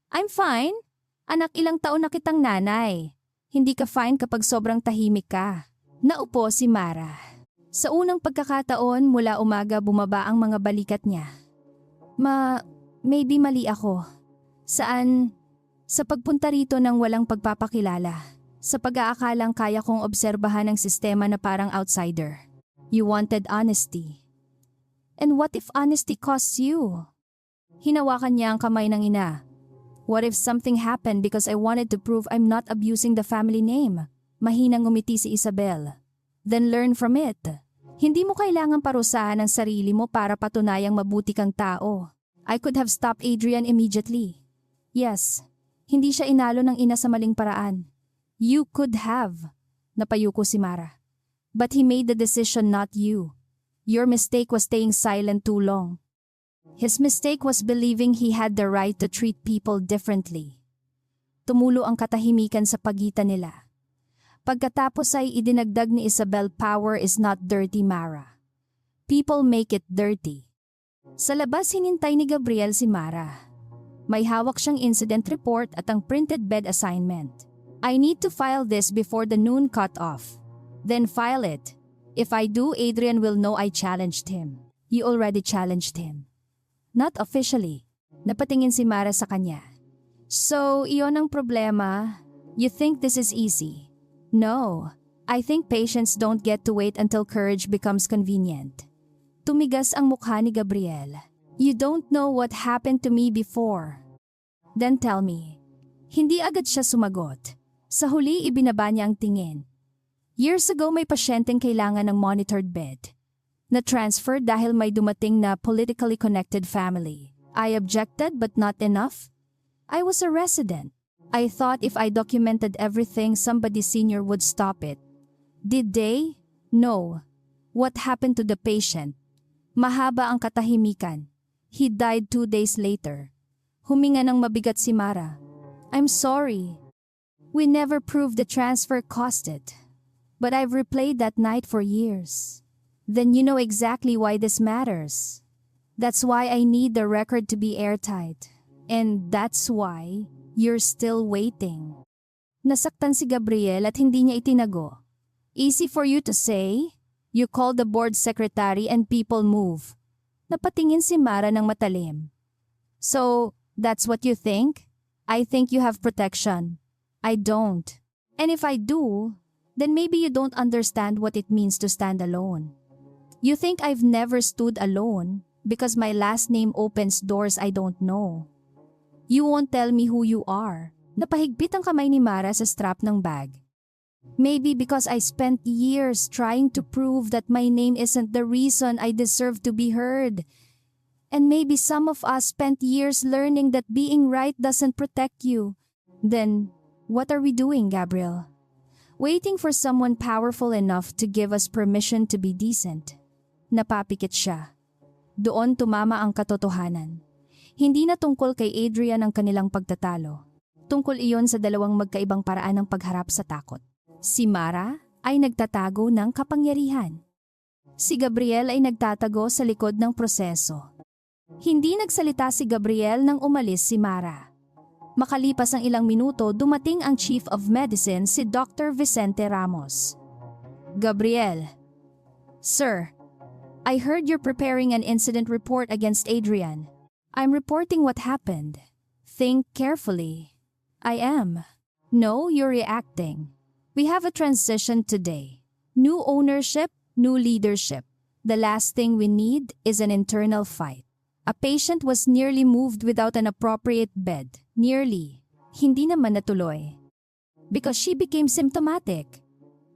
I'm fine. Anak, ilang taon na kitang nanay. Hindi ka fine kapag sobrang tahimik ka. Naupo si Mara. Sa unang pagkakataon, mula umaga bumaba ang mga balikat niya. Maybe mali ako. Saan? Sa pagpunta rito ng walang pagpapakilala. Sa pag-aakalang kaya kong obserbahan ang sistema na parang outsider. You wanted honesty. And what if honesty costs you? Hinawakan niya ang kamay ng ina. What if something happened because I wanted to prove I'm not abusing the family name? Mahinang ngumiti si Isabel. Then learn from it. Hindi mo kailangang parusahan ang sarili mo para patunayang mabuti kang tao. I could have stopped Adrian immediately. Yes, hindi siya inalo ng ina sa maling paraan. You could have, napayuko si Mara. But he made the decision, not you. Your mistake was staying silent too long. His mistake was believing he had the right to treat people differently. Tumulo ang katahimikan sa pagitan nila. Pagkatapos ay idinagdag ni Isabel, power is not dirty, Mara. People make it dirty. Sa labas hinintay ni Gabriel si Mara. May hawak siyang incident report at ang printed bed assignment. I need to file this before the noon cut-off. Then file it. If I do, Adrian will know I challenged him. You already challenged him. Not officially. Napatingin si Mara sa kanya. So, iyon ang problema. You think this is easy? No. I think patients don't get to wait until courage becomes convenient. Tumigas ang mukha ni Gabriel. You don't know what happened to me before. Then tell me. Hindi agad siya sumagot. Sa huli, ibinaba niya ang tingin. Years ago, may pasyenteng kailangan ng monitored bed. Na-transfer dahil may dumating na politically connected family. I objected but not enough. I was a resident. I thought if I documented everything, somebody senior would stop it. Did they? No. What happened to the patient? Mahaba ang katahimikan. He died 2 days later. Huminga ng mabigat si Mara. I'm sorry. We never proved the transfer cost it. But I've replayed that night for years. Then you know exactly why this matters. That's why I need the record to be airtight. And that's why you're still waiting. Nasaktan si Gabriel at hindi niya itinago. Easy for you to say. You call the board secretary and people move. Napatingin si Mara ng matalim. So, that's what you think? I think you have protection. I don't. And if I do, then maybe you don't understand what it means to stand alone. You think I've never stood alone because my last name opens doors I don't know. You won't tell me who you are. Napahigpit ang kamay ni Mara sa strap ng bag. Maybe because I spent years trying to prove that my name isn't the reason I deserve to be heard. And maybe some of us spent years learning that being right doesn't protect you. Then, what are we doing, Gabriel? Waiting for someone powerful enough to give us permission to be decent. Napapikit siya. Doon tumama ang katotohanan. Hindi na tungkol kay Adrian ang kanilang pagtatalo. Tungkol iyon sa dalawang magkaibang paraan ng pagharap sa takot. Si Mara ay nagtatago ng kapangyarihan. Si Gabriel ay nagtatago sa likod ng proseso. Hindi nagsalita si Gabriel nang umalis si Mara. Makalipas ang ilang minuto, dumating ang Chief of Medicine, si Dr. Vicente Ramos. Gabriel. Sir, I heard you're preparing an incident report against Adrian. I'm reporting what happened. Think carefully. I am. No, you're reacting. We have a transition today. New ownership, new leadership. The last thing we need is an internal fight. A patient was nearly moved without an appropriate bed. Nearly. Hindi naman natuloy. Because she became symptomatic.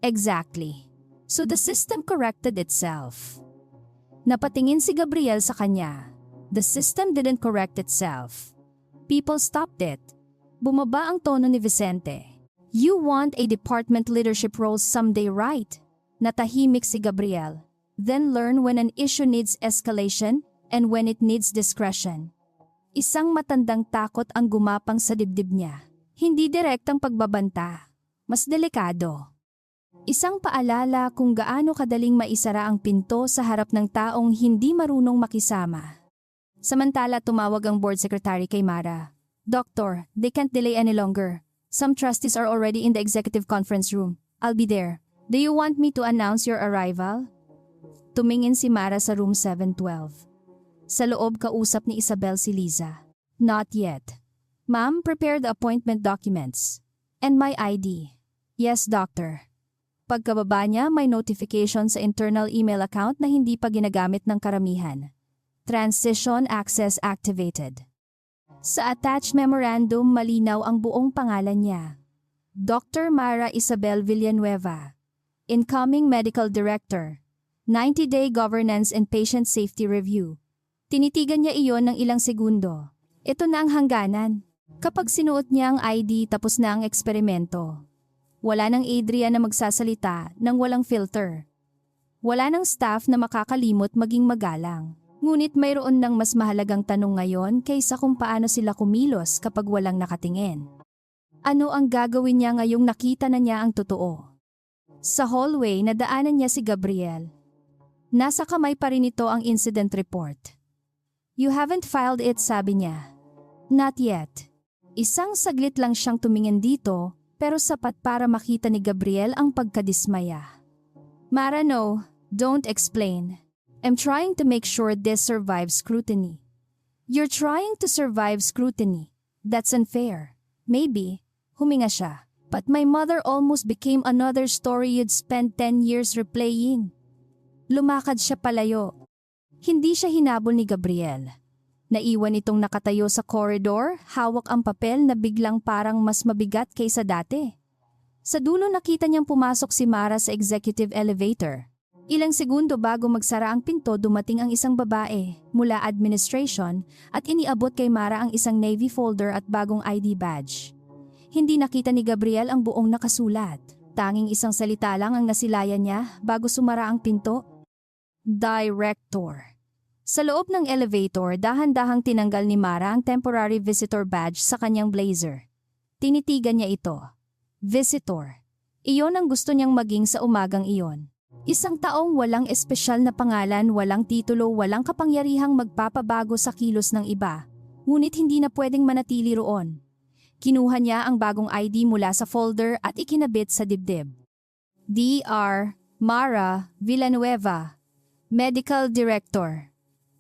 Exactly. So the system corrected itself. Napatingin si Gabriel sa kanya. The system didn't correct itself. People stopped it. Bumaba ang tono ni Vicente. You want a department leadership role someday, right? Natahimik si Gabriel. Then learn when an issue needs escalation and when it needs discretion. Isang matandang takot ang gumapang sa dibdib niya. Hindi direktang pagbabanta. Mas delikado. Isang paalala kung gaano kadaling maisara ang pinto sa harap ng taong hindi marunong makisama. Samantala tumawag ang board secretary kay Mara. Doctor, they can't delay any longer. Some trustees are already in the executive conference room. I'll be there. Do you want me to announce your arrival? Tumingin si Mara sa room 712. Sa loob kausap ni Isabel si Liza. Not yet. Ma'am, prepare the appointment documents. And my ID. Yes, doctor. Pagkababa niya, may notification sa internal email account na hindi pa ginagamit ng karamihan. Transition access activated. Sa attached memorandum, malinaw ang buong pangalan niya. Dr. Mara Isabel Villanueva. Incoming Medical Director. 90-day Governance and Patient Safety Review. Tinitigan niya iyon ng ilang segundo. Ito na ang hangganan. Kapag sinuot niya ang ID, tapos na ang eksperimento. Wala nang Adrian na magsasalita nang walang filter. Wala nang staff na makakalimot maging magalang. Ngunit mayroon ng mas mahalagang tanong ngayon kaysa kung paano sila kumilos kapag walang nakatingin. Ano ang gagawin niya ngayong nakita na niya ang totoo? Sa hallway, nadaanan niya si Gabriel. Nasa kamay pa rin ito ang incident report. You haven't filed it, sabi niya. Not yet. Isang saglit lang siyang tumingin dito, pero sapat para makita ni Gabriel ang pagkadismaya. Mara, no, don't explain. I'm trying to make sure this survives scrutiny. You're trying to survive scrutiny. That's unfair. Maybe, huminga siya. But my mother almost became another story you'd spend 10 years replaying. Lumakad siya palayo. Hindi siya hinabol ni Gabriel. Naiwan itong nakatayo sa corridor, hawak ang papel na biglang parang mas mabigat kaysa dati. Sa dulo nakita niyang pumasok si Mara sa executive elevator. Ilang segundo bago magsara ang pinto, dumating ang isang babae mula administration at iniabot kay Mara ang isang navy folder at bagong ID badge. Hindi nakita ni Gabriel ang buong nakasulat. Tanging isang salita lang ang nasilayan niya bago sumara ang pinto. Director. Sa loob ng elevator, dahan-dahang tinanggal ni Mara ang temporary visitor badge sa kanyang blazer. Tinitigan niya ito. Visitor. Iyon ang gusto niyang maging sa umagang iyon. Isang taong walang espesyal na pangalan, walang titulo, walang kapangyarihang magpapabago sa kilos ng iba, ngunit hindi na pwedeng manatili roon. Kinuha niya ang bagong ID mula sa folder at ikinabit sa dibdib. Dr. Mara Villanueva, Medical Director.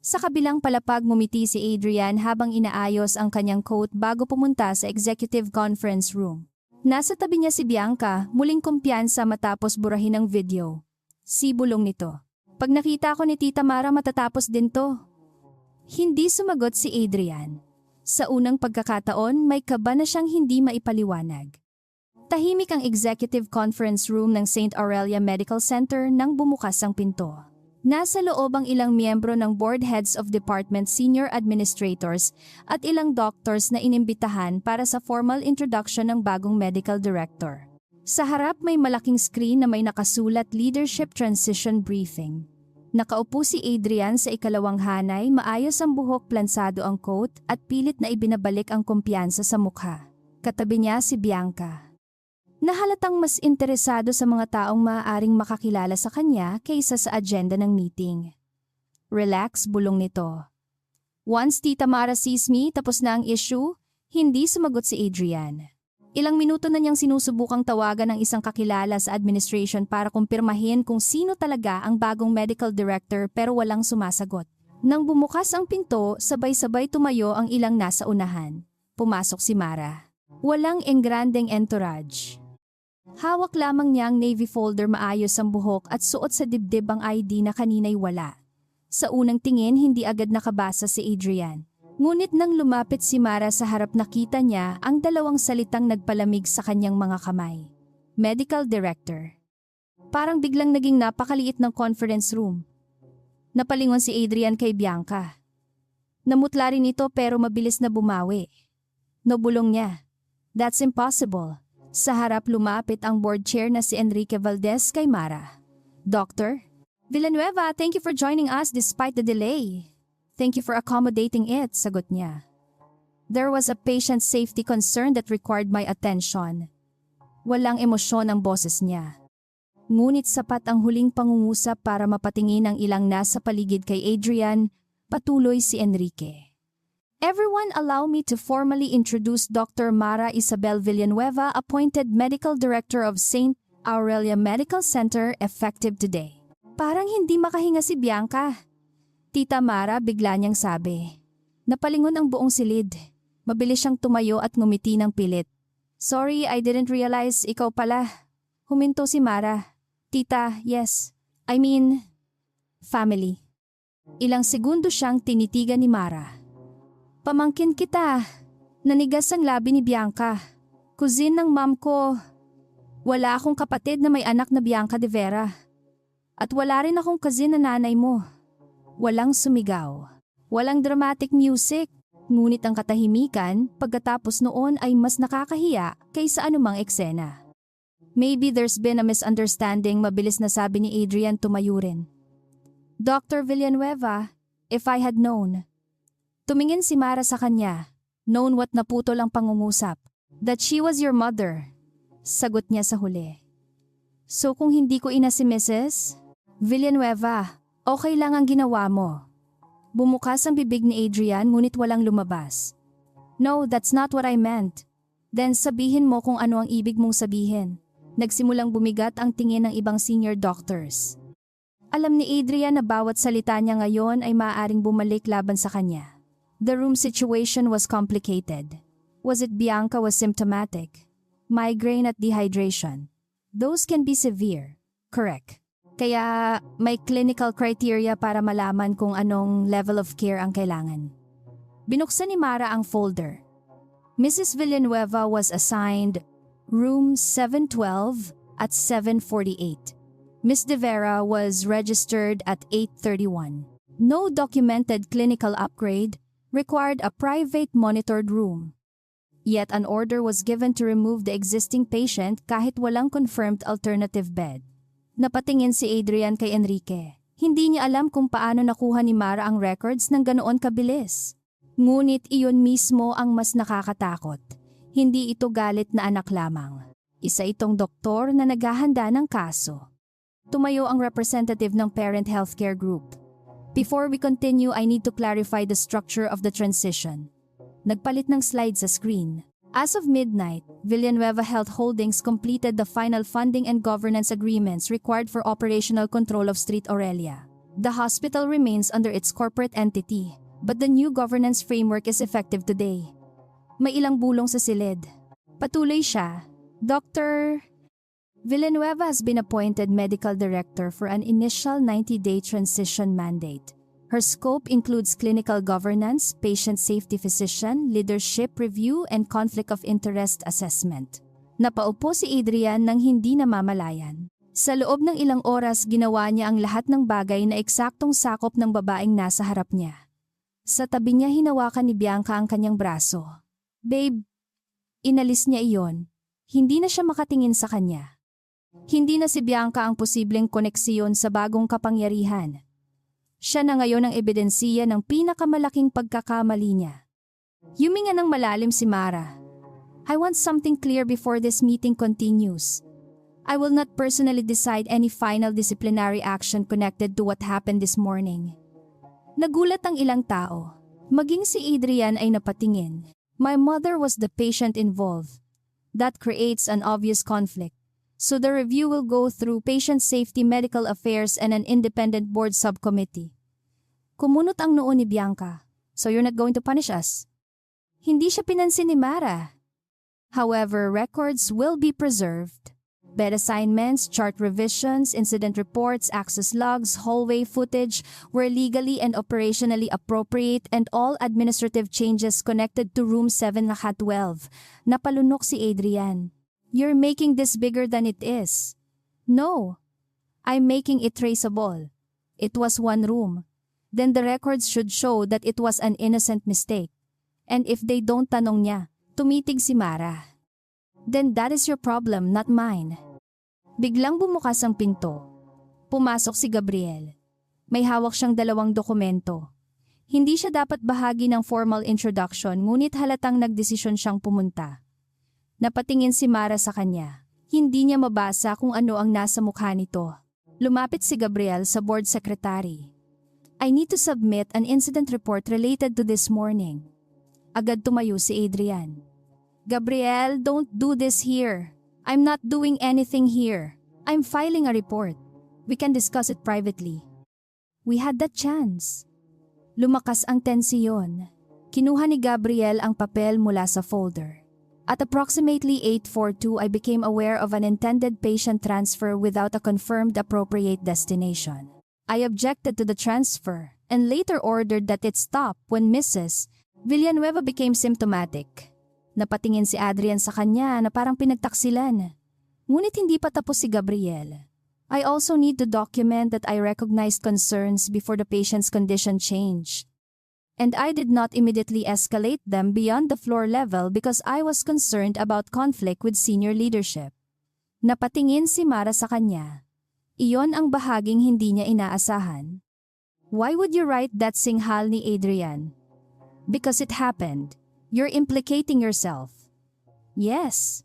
Sa kabilang palapag ngumiti si Adrian habang inaayos ang kanyang coat bago pumunta sa executive conference room. Nasa tabi niya si Bianca, muling kumpiyansa matapos burahin ang video. Sibulong nito. Pag nakita ko ni Tita Mara matatapos din to. Hindi sumagot si Adrian. Sa unang pagkakataon, may kaba na siyang hindi maipaliwanag. Tahimik ang executive conference room ng St. Aurelia Medical Center nang bumukas ang pinto. Nasa loob ang ilang miyembro ng board heads of department, senior administrators at ilang doctors na inimbitahan para sa formal introduction ng bagong medical director. Sa harap may malaking screen na may nakasulat Leadership Transition Briefing. Nakaupo si Adrian sa ikalawang hanay, maayos ang buhok, plansado ang coat at pilit na ibinabalik ang kumpiyansa sa mukha. Katabi niya si Bianca. Nahalatang mas interesado sa mga taong maaaring makakilala sa kanya kaysa sa agenda ng meeting. Relax, bulong nito. Once Tita Mara sees me, tapos na ang issue, hindi sumagot si Adrian. Ilang minuto na niyang sinusubukang tawagan ng isang kakilala sa administration para kumpirmahin kung sino talaga ang bagong medical director pero walang sumasagot. Nang bumukas ang pinto, sabay-sabay tumayo ang ilang nasa unahan. Pumasok si Mara. Walang engrandeng entourage. Hawak lamang niya ang navy folder, maayos ang buhok at suot sa dibdib ang ID na kanina'y wala. Sa unang tingin, hindi agad nakabasa si Adrian. Ngunit nang lumapit si Mara sa harap, nakita niya ang dalawang salitang nagpalamig sa kanyang mga kamay. Medical Director. Parang biglang naging napakaliit ng conference room. Napalingon si Adrian kay Bianca. Namutla rin ito pero mabilis na bumawi. Nobulong niya. That's impossible. Sa harap lumapit ang board chair na si Enrique Valdez kay Mara. Doctor? Villanueva, thank you for joining us despite the delay. Thank you for accommodating it, sagot niya. There was a patient safety concern that required my attention. Walang emosyon ang boses niya. Ngunit sapat ang huling pangungusap para mapatingin ang ilang nasa paligid kay Adrian, patuloy si Enrique. Everyone allow me to formally introduce Dr. Mara Isabel Villanueva, appointed Medical Director of St. Aurelia Medical Center, effective today. Parang hindi makahinga si Bianca. Tita Mara bigla niyang sabi. Napalingon ang buong silid. Mabilis siyang tumayo at ngumiti ng pilit. Sorry, I didn't realize ikaw pala. Huminto si Mara. Tita, yes. I mean, family. Ilang segundo siyang tinitigan ni Mara. Pamangkin kita. Nanigas ang labi ni Bianca. Cousin ng mom ko. Wala akong kapatid na may anak na Bianca de Vera. At wala rin akong cousin na nanay mo. Walang sumigaw. Walang dramatic music. Ngunit ang katahimikan pagkatapos noon ay mas nakakahiya kaysa anumang eksena. Maybe there's been a misunderstanding, mabilis na sabi ni Adrian, tumayo rin. Dr. Villanueva, if I had known. Tumingin si Mara sa kanya. Known what naputol ang pangungusap. That she was your mother. Sagot niya sa huli. So kung hindi ko ina si Mrs. Villanueva, okay lang ang ginawa mo. Bumukas ang bibig ni Adrian ngunit walang lumabas. No, that's not what I meant. Then sabihin mo kung ano ang ibig mong sabihin. Nagsimulang bumigat ang tingin ng ibang senior doctors. Alam ni Adrian na bawat salita niya ngayon ay maaaring bumalik laban sa kanya. The room situation was complicated. Was it Bianca was symptomatic? Migraine at dehydration. Those can be severe. Correct. Kaya may clinical criteria para malaman kung anong level of care ang kailangan. Binuksan ni Mara ang folder. Mrs. Villanueva was assigned room 712 at 748. Miss De Vera was registered at 831. No documented clinical upgrade, required a private monitored room. Yet an order was given to remove the existing patient kahit walang confirmed alternative bed. Napatingin si Adrian kay Enrique. Hindi niya alam kung paano nakuha ni Mara ang records ng ganoon kabilis. Ngunit iyon mismo ang mas nakakatakot. Hindi ito galit na anak lamang. Isa itong doktor na naghahanda ng kaso. Tumayo ang representative ng Parent Healthcare Group. Before we continue, I need to clarify the structure of the transition. Nagpalit ng slide sa screen. As of midnight, Villanueva Health Holdings completed the final funding and governance agreements required for operational control of St. Aurelia. The hospital remains under its corporate entity, but the new governance framework is effective today. May ilang bulong sa silid. Patuloy siya. Dr. Villanueva has been appointed Medical Director for an initial 90-day transition mandate. Her scope includes clinical governance, patient safety physician, leadership review, and conflict of interest assessment. Napaupo si Adrian nang hindi namamalayan. Sa loob ng ilang oras ginawa niya ang lahat ng bagay na eksaktong sakop ng babaeng nasa harap niya. Sa tabi niya hinawakan ni Bianca ang kanyang braso. Babe, inalis niya iyon. Hindi na siya makatingin sa kanya. Hindi na si Bianca ang posibleng koneksiyon sa bagong kapangyarihan. Siya na ngayon ang ebidensiya ng pinakamalaking pagkakamali niya. Huminga ng malalim si Mara. I want something clear before this meeting continues. I will not personally decide any final disciplinary action connected to what happened this morning. Nagulat ang ilang tao. Maging si Adrian ay napatingin. My mother was the patient involved. That creates an obvious conflict. So the review will go through Patient Safety Medical Affairs and an independent board subcommittee. Kumunot ang noo ni Bianca. So you're not going to punish us? Hindi siya pinansin ni Mara. However, records will be preserved. Bed assignments, chart revisions, incident reports, access logs, hallway footage were legally and operationally appropriate, and all administrative changes connected to room 712. Napalunok si Adrian. You're making this bigger than it is. No. I'm making it traceable. It was one room. then the records should show that it was an innocent mistake. And if they don't, tanong niya, tumitig si Mara. Then that is your problem, not mine. Biglang bumukas ang pinto. Pumasok si Gabriel. May hawak siyang 2 dokumento. Hindi siya dapat bahagi ng formal introduction, ngunit halatang nagdesisyon siyang pumunta. Napatingin si Mara sa kanya. Hindi niya mabasa kung ano ang nasa mukha nito. Lumapit si Gabriel sa board secretary. I need to submit an incident report related to this morning. Agad tumayo si Adrian. Gabriel, don't do this here. I'm not doing anything here. I'm filing a report. We can discuss it privately. We had that chance. Lumakas ang tensiyon. Kinuha ni Gabriel ang papel mula sa folder. At approximately 8:42, I became aware of an intended patient transfer without a confirmed appropriate destination. I objected to the transfer and later ordered that it stop when Mrs. Villanueva became symptomatic. Napatingin si Adrian sa kanya na parang pinagtaksilan. Ngunit hindi pa tapos si Gabriel. I also need to document that I recognized concerns before the patient's condition changed. And I did not immediately escalate them beyond the floor level because I was concerned about conflict with senior leadership. Napatingin si Mara sa kanya. Iyon ang bahaging hindi niya inaasahan. Why would you write that, singhal ni Adrian? Because it happened. You're implicating yourself. Yes.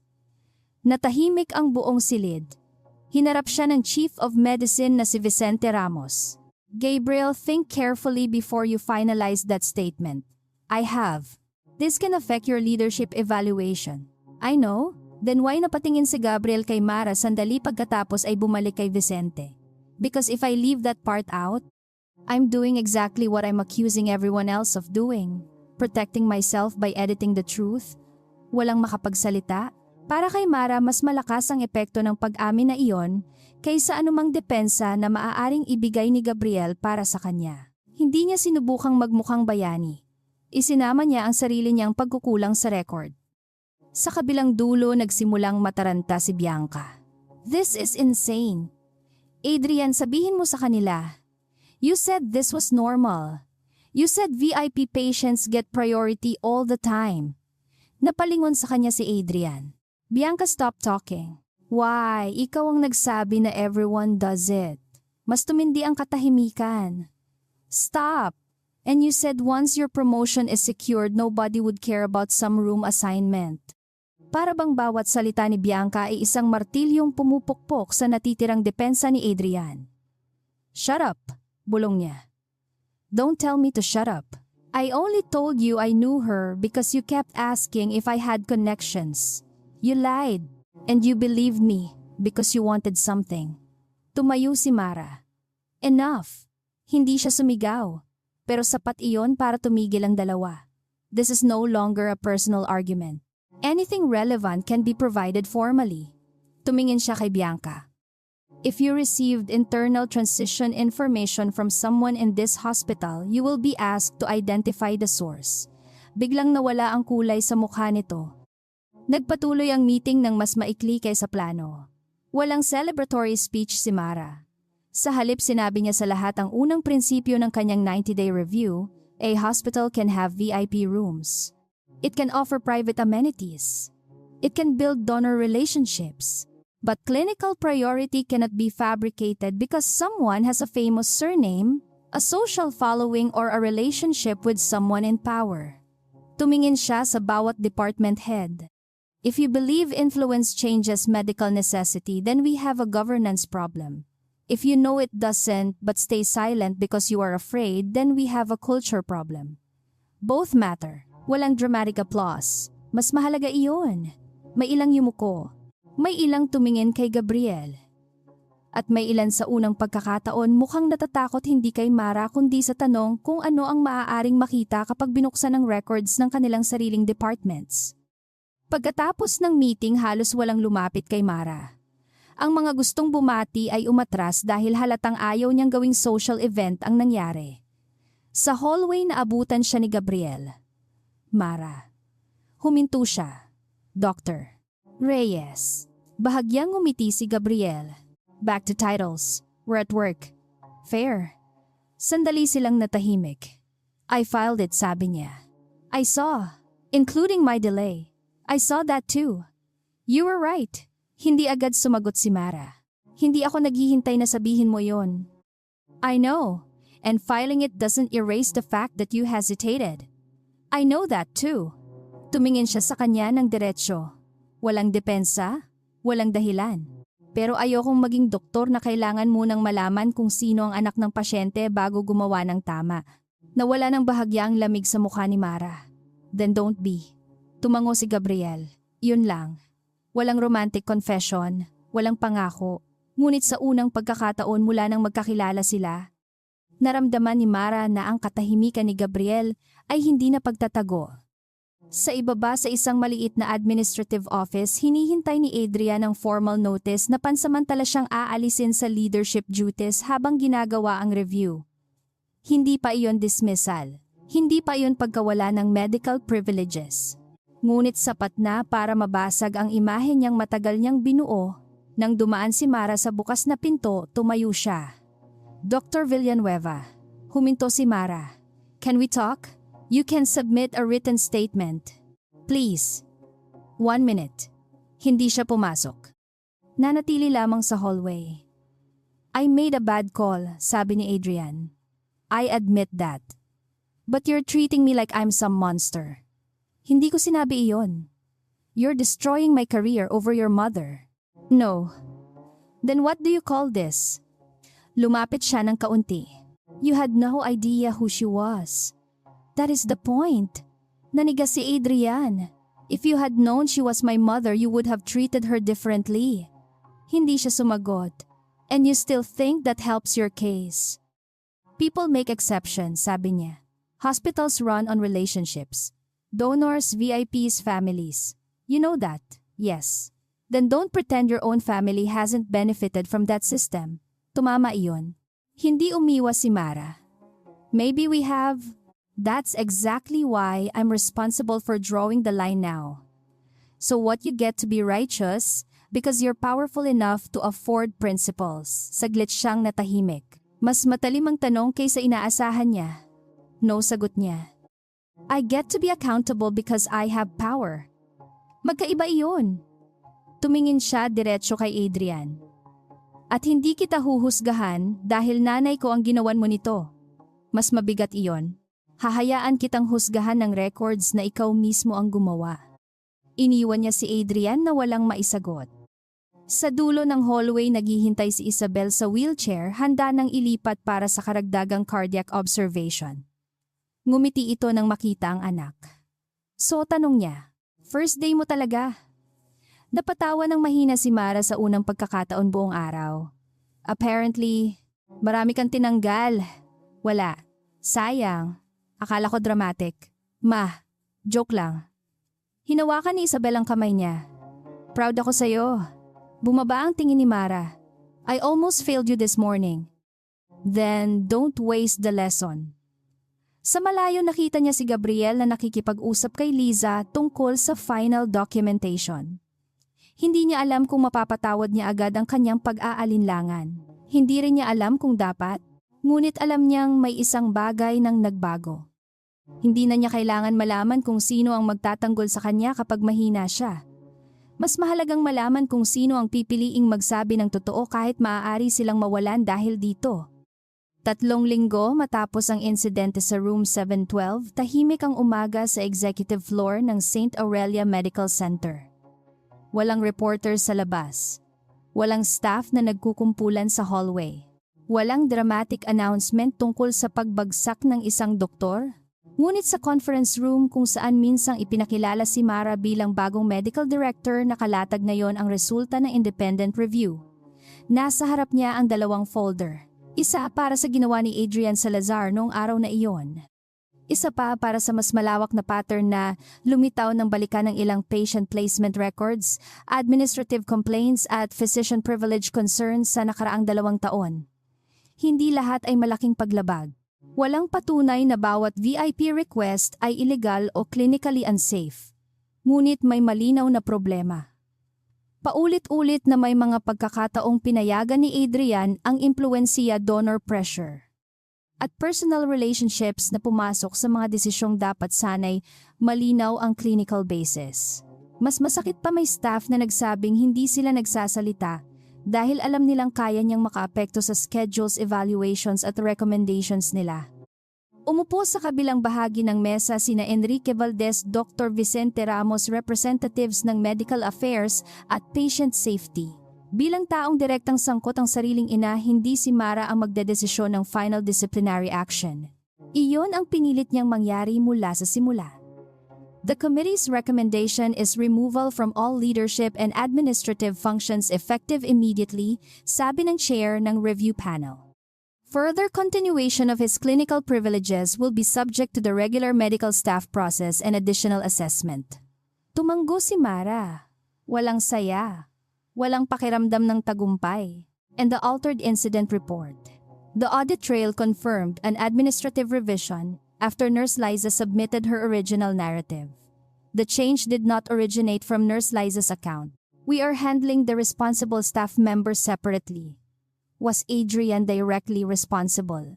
Natahimik ang buong silid. Hinarap siya ng Chief of Medicine na si Vicente Ramos. Gabriel, think carefully before you finalize that statement. I have. This can affect your leadership evaluation. I know. Then why napatingin si Gabriel kay Mara sandali pagkatapos ay bumalik kay Vicente? Because if I leave that part out, I'm doing exactly what I'm accusing everyone else of doing. Protecting myself by editing the truth. Walang makapagsalita. Para kay Mara, mas malakas ang epekto ng pag-amin na iyon kaysa anumang depensa na maaaring ibigay ni Gabriel para sa kanya. Hindi niya sinubukang magmukhang bayani. Isinama niya ang sarili niyang pagkukulang sa record. Sa kabilang dulo, nagsimulang mataranta si Bianca. This is insane. Adrian, sabihin mo sa kanila. You said this was normal. You said VIP patients get priority all the time. Napalingon sa kanya si Adrian. Bianca, stop talking. Why? Ikaw ang nagsabi na everyone does it. Mas tumindi ang katahimikan. Stop! And you said once your promotion is secured, nobody would care about some room assignment. Para bang bawat salita ni Bianca ay isang martilyong pumupukpok sa natitirang depensa ni Adrian. Shut up, bulong niya. Don't tell me to shut up. I only told you I knew her because you kept asking if I had connections. You lied, and you believed me because you wanted something. Tumayo si Mara. Enough. Hindi siya sumigaw, pero sapat iyon para tumigil ang dalawa. This is no longer a personal argument. Anything relevant can be provided formally. Tumingin siya kay Bianca. If you received internal transition information from someone in this hospital, you will be asked to identify the source. Biglang nawala ang kulay sa mukha nito. Nagpatuloy ang meeting ng mas maikli kaysa plano. Walang celebratory speech si Mara. Sa halip, sinabi niya sa lahat ang unang prinsipyo ng kanyang 90-day review: a hospital can have VIP rooms. It can offer private amenities. It can build donor relationships. But clinical priority cannot be fabricated because someone has a famous surname, a social following, or a relationship with someone in power. Tumingin siya sa bawat department head. If you believe influence changes medical necessity, then we have a governance problem. If you know it doesn't but stay silent because you are afraid, then we have a culture problem. Both matter. Walang dramatic applause. Mas mahalaga iyon. May ilang yumuko. May ilang tumingin kay Gabriel. At may ilan sa unang pagkakataon mukhang natatakot hindi kay Mara kundi sa tanong kung ano ang maaaring makita kapag binuksan ang records ng kanilang sariling departments. Pagkatapos ng meeting, halos walang lumapit kay Mara. Ang mga gustong bumati ay umatras dahil halatang ayaw niyang gawing social event ang nangyari. Sa hallway naabutan siya ni Gabriel. Mara. Huminto siya. Dr. Reyes. Bahagyang ngumiti si Gabriel. Back to titles. We're at work. Fair. Sandali silang natahimik. I filed it, sabi niya. I saw, including my delay. I saw that too. You were right. Hindi agad sumagot si Mara. Hindi ako naghihintay na sabihin mo yon. I know, and filing it doesn't erase the fact that you hesitated. I know that too. Tumingin siya sa kanya ng diretsyo. Walang depensa, walang dahilan. Pero ayokong maging doktor na kailangan munang malaman kung sino ang anak ng pasyente bago gumawa ng tama. Nawala ng bahagya ang lamig sa mukha ni Mara. Then don't be. Tumango si Gabriel. Yun lang. Walang romantic confession, walang pangako. Ngunit sa unang pagkakataon mula nang magkakilala sila, naramdaman ni Mara na ang katahimikan ni Gabriel ay hindi na pagtatago. Sa ibaba sa isang maliit na administrative office, hinihintay ni Adrian ang formal notice na pansamantala siyang aalisin sa leadership duties habang ginagawa ang review. Hindi pa iyon dismissal. Hindi pa iyon pagkawala ng medical privileges. Ngunit sapat na para mabasag ang imahe niyang matagal niyang binuo. Nang dumaan si Mara sa bukas na pinto, tumayo siya. Dr. Villanueva. Huminto si Mara. Can we talk? You can submit a written statement. Please. 1 minute. Hindi siya pumasok. Nanatili lamang sa hallway. I made a bad call, sabi ni Adrian. I admit that. But you're treating me like I'm some monster. Hindi ko sinabi iyon. You're destroying my career over your mother. No. Then what do you call this? Lumapit siya ng kaunti. You had no idea who she was. That is the point. Nanigas si Adrian. If you had known she was my mother, you would have treated her differently. Hindi siya sumagot. And you still think that helps your case. People make exceptions, sabi niya. Hospitals run on relationships. Donors, VIPs, families. You know that, yes. Then don't pretend your own family hasn't benefited from that system. Tumama iyon. Hindi umiwas si Mara. Maybe we have. That's exactly why I'm responsible for drawing the line now. So what you get to be righteous because you're powerful enough to afford principles. Saglit siyang natahimik. Mas matalim ang tanong kaysa inaasahan niya. No, sagot niya. I get to be accountable because I have power. Magkaiba iyon. Tumingin siya diretso kay Adrian. At hindi kita huhusgahan dahil nanay ko ang ginawan mo nito. Mas mabigat iyon. Hahayaan kitang husgahan ng records na ikaw mismo ang gumawa. Iniwan niya si Adrian na walang maisagot. Sa dulo ng hallway naghihintay si Isabel sa wheelchair, handa nang ilipat para sa karagdagang cardiac observation. Ngumiti ito nang makita ang anak. So tanong niya, first day mo talaga? Napatawa ng mahina si Mara sa unang pagkakataon buong araw. Apparently, marami kang tinanggal. Wala. Sayang. Akala ko dramatic. Ma, joke lang. Hinawakan ni Isabel ang kamay niya. Proud ako sa'yo. Bumaba ang tingin ni Mara. I almost failed you this morning. Then, don't waste the lesson. Sa malayo nakita niya si Gabriel na nakikipag-usap kay Liza tungkol sa final documentation. Hindi niya alam kung mapapatawad niya agad ang kanyang pag-aalinlangan. Hindi rin niya alam kung dapat. Ngunit alam niyang may isang bagay nang nagbago. Hindi na niya kailangan malaman kung sino ang magtatanggol sa kanya kapag mahina siya. Mas mahalagang malaman kung sino ang pipiliing magsabi ng totoo kahit maaari silang mawalan dahil dito. 3 linggo matapos ang insidente sa Room 712, tahimik ang umaga sa executive floor ng St. Aurelia Medical Center. Walang reporters sa labas. Walang staff na nagkukumpulan sa hallway. Walang dramatic announcement tungkol sa pagbagsak ng isang doktor. Ngunit sa conference room kung saan minsang ipinakilala si Mara bilang bagong medical director, nakalatag ngayon ang resulta ng independent review. Nasa harap niya ang 2 folder. Isa para sa ginawa ni Adrian Salazar noong araw na iyon. Isa pa para sa mas malawak na pattern na lumitaw ng balikan ng ilang patient placement records, administrative complaints at physician privilege concerns sa nakaraang 2 taon. Hindi lahat ay malaking paglabag. Walang patunay na bawat VIP request ay illegal o clinically unsafe. Ngunit may malinaw na problema. Paulit-ulit na may mga pagkakataong pinayagan ni Adrian ang impluwensiya donor pressure. at personal relationships na pumasok sa mga desisyong dapat sanay malinaw ang clinical basis. Mas masakit pa may staff na nagsabing hindi sila nagsasalita dahil alam nilang kaya niyang makaapekto sa schedules, evaluations at recommendations nila. Umupo sa kabilang bahagi ng mesa sina Enrique Valdez, Dr. Vicente Ramos, representatives ng Medical Affairs at Patient Safety. Bilang taong direktang sangkot ang sariling ina, hindi si Mara ang magdedesisyon ng final disciplinary action. Iyon ang pinilit niyang mangyari mula sa simula. The committee's recommendation is removal from all leadership and administrative functions effective immediately, sabi ng chair ng review panel. Further continuation of his clinical privileges will be subject to the regular medical staff process and additional assessment. Tumanggo si Mara. Walang saya. Walang pakiramdam ng tagumpay. And the altered incident report. The audit trail confirmed an administrative revision after Nurse Liza submitted her original narrative. The change did not originate from Nurse Liza's account. We are handling the responsible staff members separately. Was Adrian directly responsible?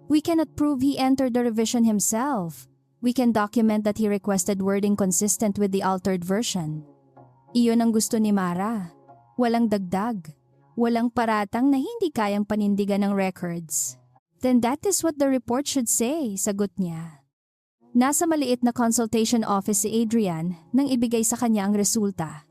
We cannot prove he entered the revision himself. We can document that he requested wording consistent with the altered version. Iyon ang gusto ni Mara. Walang dagdag. Walang paratang na hindi kayang panindigan ng records. Then that is what the report should say, sagot niya. Nasa maliit na consultation office si Adrian nang ibigay sa kanya ang resulta.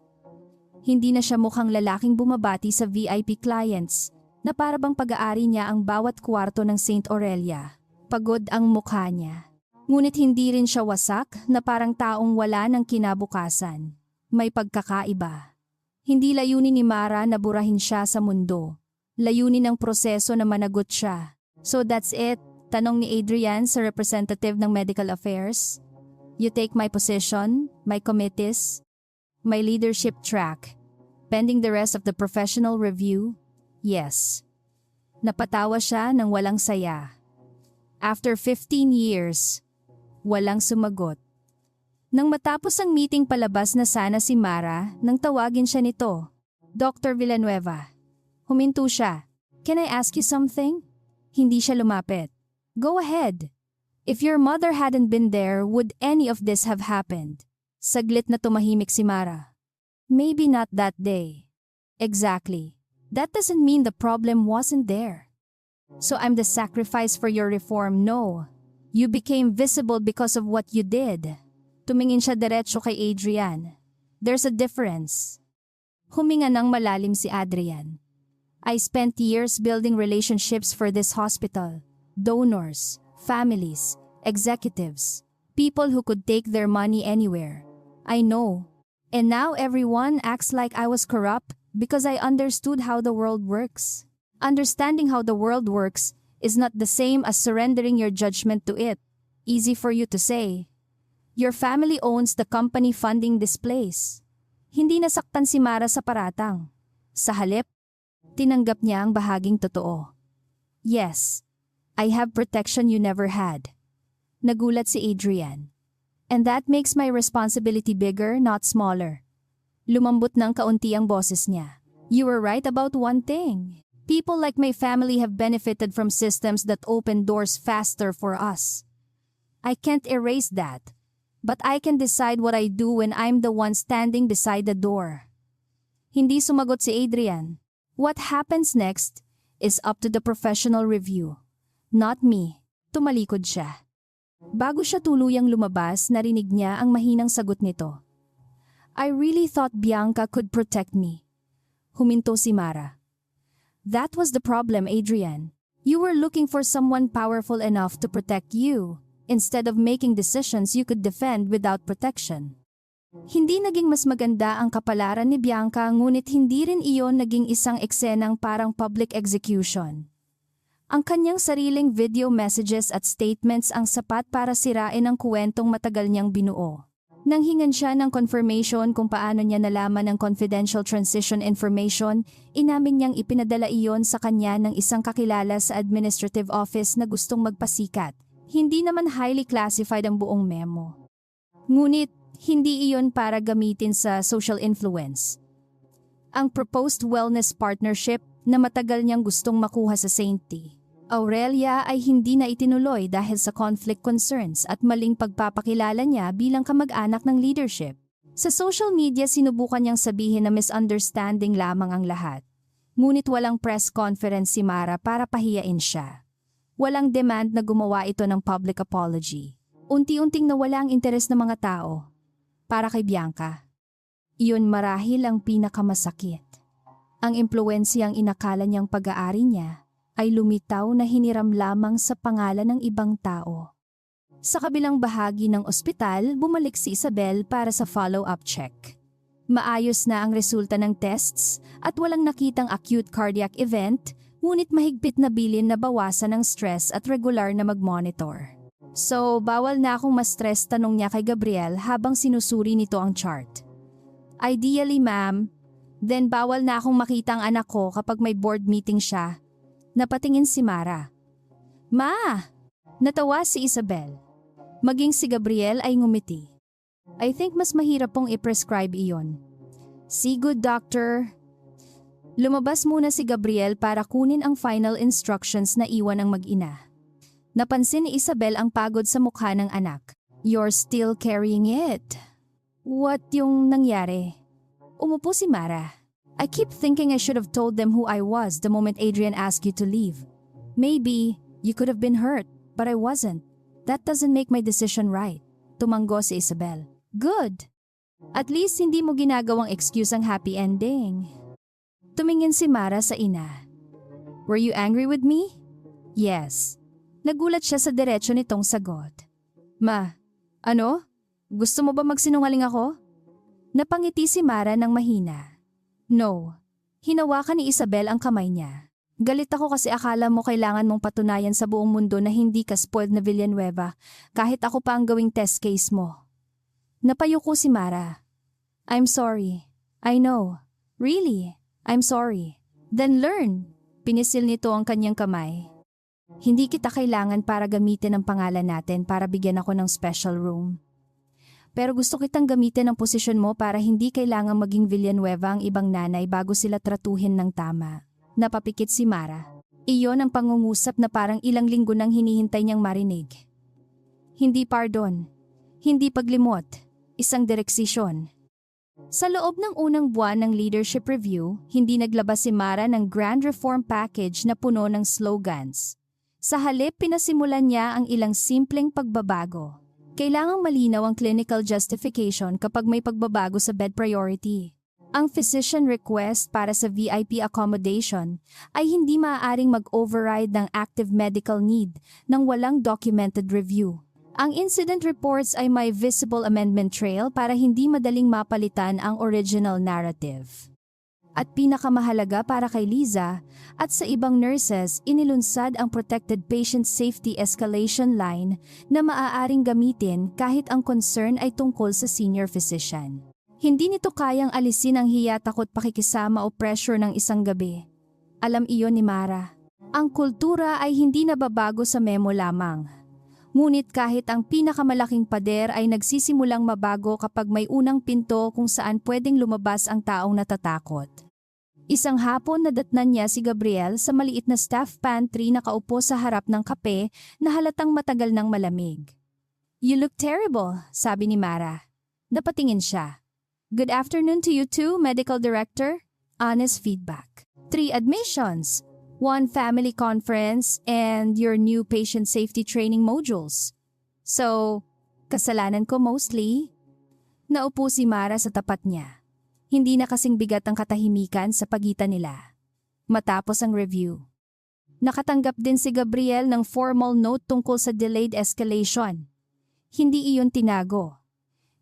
Hindi na siya mukhang lalaking bumabati sa VIP clients na para bang pag-aari niya ang bawat kwarto ng St. Aurelia. Pagod ang mukha niya. Ngunit hindi rin siya wasak na parang taong wala ng kinabukasan. May pagkakaiba. Hindi layunin ni Mara na burahin siya sa mundo. Layunin ng proseso na managot siya. So that's it, tanong ni Adrian sa representative ng Medical Affairs. You take my position, my committees, my leadership track, pending the rest of the professional review? Yes. Napatawa siya ng walang saya. After 15 years, walang sumagot. Nang matapos ang meeting palabas na sana si Mara, nang tawagin siya nito. Dr. Villanueva. Huminto siya. Can I ask you something? Hindi siya lumapit. Go ahead. If your mother hadn't been there, would any of this have happened? Saglit na tumahimik si Mara. Maybe not that day. Exactly. That doesn't mean the problem wasn't there. So I'm the sacrifice for your reform, no. You became visible because of what you did. Tumingin siya diretso kay Adrian. There's a difference. Huminga ng malalim si Adrian. I spent years building relationships for this hospital. Donors, families, executives, people who could take their money anywhere. I know. And now everyone acts like I was corrupt because I understood how the world works. Understanding how the world works is not the same as surrendering your judgment to it. Easy for you to say. Your family owns the company funding this place. Hindi nasaktan si Mara sa paratang. Sa halip, tinanggap niya ang bahaging totoo. Yes, I have protection you never had. Nagulat si Adrian. And that makes my responsibility bigger, not smaller. Lumambot ng kaunti ang boses niya. You were right about one thing. People like my family have benefited from systems that open doors faster for us. I can't erase that. But I can decide what I do when I'm the one standing beside the door. Hindi sumagot si Adrian. What happens next is up to the professional review. Not me. Tumalikod siya. Bago siya tuluyang lumabas, narinig niya ang mahinang sagot nito. I really thought Bianca could protect me. Huminto si Mara. That was the problem, Adrian. You were looking for someone powerful enough to protect you, instead of making decisions you could defend without protection. Hindi naging mas maganda ang kapalaran ni Bianca, ngunit hindi rin iyon naging isang eksenang parang public execution. Ang kanyang sariling video messages at statements ang sapat para sirain ang kwentong matagal niyang binuo. Nang hingan siya ng confirmation kung paano niya nalaman ang confidential transition information, inamin niyang ipinadala iyon sa kanya ng isang kakilala sa administrative office na gustong magpasikat. Hindi naman highly classified ang buong memo. Ngunit, hindi iyon para gamitin sa social influence. Ang proposed wellness partnership na matagal niyang gustong makuha sa St. T. Aurelia ay hindi na itinuloy dahil sa conflict concerns at maling pagpapakilala niya bilang kamag-anak ng leadership. Sa social media sinubukan niyang sabihin na misunderstanding lamang ang lahat. Ngunit walang press conference si Mara para pahiyain siya. Walang demand na gumawa ito ng public apology. Unti-unting nawala ang interes ng mga tao. Para kay Bianca. Iyon marahil ang pinakamasakit. Ang impluwensyang inakala niyang pag-aari niya ay lumitaw na hiniram lamang sa pangalan ng ibang tao. Sa kabilang bahagi ng ospital, bumalik si Isabel para sa follow-up check. Maayos na ang resulta ng tests at walang nakitang acute cardiac event, ngunit mahigpit na bilin na bawasan ng stress at regular na mag-monitor. So, bawal na akong ma-stress, tanong niya kay Gabriel habang sinusuri nito ang chart. Ideally, ma'am, then bawal na akong makita ang anak ko kapag may board meeting siya. Napatingin si Mara. Ma! Natawa si Isabel. Maging si Gabriel ay ngumiti. I think mas mahirap pong i-prescribe iyon. See good doctor. Lumabas muna si Gabriel para kunin ang final instructions na iwan ng mag-ina. Napansin ni Isabel ang pagod sa mukha ng anak. You're still carrying it. What yung nangyari? Umupo si Mara. I keep thinking I should have told them who I was the moment Adrian asked you to leave. Maybe you could have been hurt, but I wasn't. That doesn't make my decision right. Tumanggo si Isabel. Good. At least hindi mo ginagawang excuse ang happy ending. Tumingin si Mara sa ina. Were you angry with me? Yes. Nagulat siya sa diretsyo nitong sagot. Ma, ano? Gusto mo ba magsinungaling ako? Napangiti si Mara ng mahina. No. Hinawakan ni Isabel ang kamay niya. Galit ako kasi akala mo kailangan mong patunayan sa buong mundo na hindi ka spoiled na Villanueva kahit ako pa ang gawing test case mo. Napayuko si Mara. I'm sorry. I know. Really, I'm sorry. Then learn. Pinisil nito ang kanyang kamay. Hindi kita kailangan para gamitin ang pangalan natin para bigyan ako ng special room. Pero gusto kitang gamitin ang posisyon mo para hindi kailangang maging Villanueva ang ibang nanay bago sila tratuhin ng tama. Napapikit si Mara. Iyon ang pangungusap na parang ilang linggo nang hinihintay niyang marinig. Hindi pardon. Hindi paglimot. Isang direksisyon. Sa loob ng unang buwan ng leadership review, hindi naglabas si Mara ng grand reform package na puno ng slogans. Sa halip, pinasimulan niya ang ilang simpleng pagbabago. Kailangang malinaw ang clinical justification kapag may pagbabago sa bed priority. Ang physician request para sa VIP accommodation ay hindi maaaring mag-override ng active medical need nang walang documented review. Ang incident reports ay may visible amendment trail para hindi madaling mapalitan ang original narrative. At pinakamahalaga para kay Liza at sa ibang nurses, inilunsad ang Protected Patient Safety Escalation Line na maaaring gamitin kahit ang concern ay tungkol sa senior physician. Hindi nito kayang alisin ang hiya, takot, pakikisama o pressure ng isang gabi. Alam iyon ni Mara. Ang kultura ay hindi nababago sa memo lamang. Ngunit kahit ang pinakamalaking pader ay nagsisimulang mabago kapag may unang pinto kung saan pwedeng lumabas ang taong natatakot. Isang hapon nadatnan niya si Gabriel sa maliit na staff pantry na nakaupo sa harap ng kape na halatang matagal ng malamig. You look terrible, sabi ni Mara. Napatingin siya. Good afternoon to you too, medical director. Honest feedback. 3 admissions. 1 family conference, and your new patient safety training modules. So, kasalanan ko mostly? Naupo si Mara sa tapat niya. Hindi na kasing bigat ang katahimikan sa pagitan nila. Matapos ang review. Nakatanggap din si Gabriel ng formal note tungkol sa delayed escalation. Hindi iyon tinago.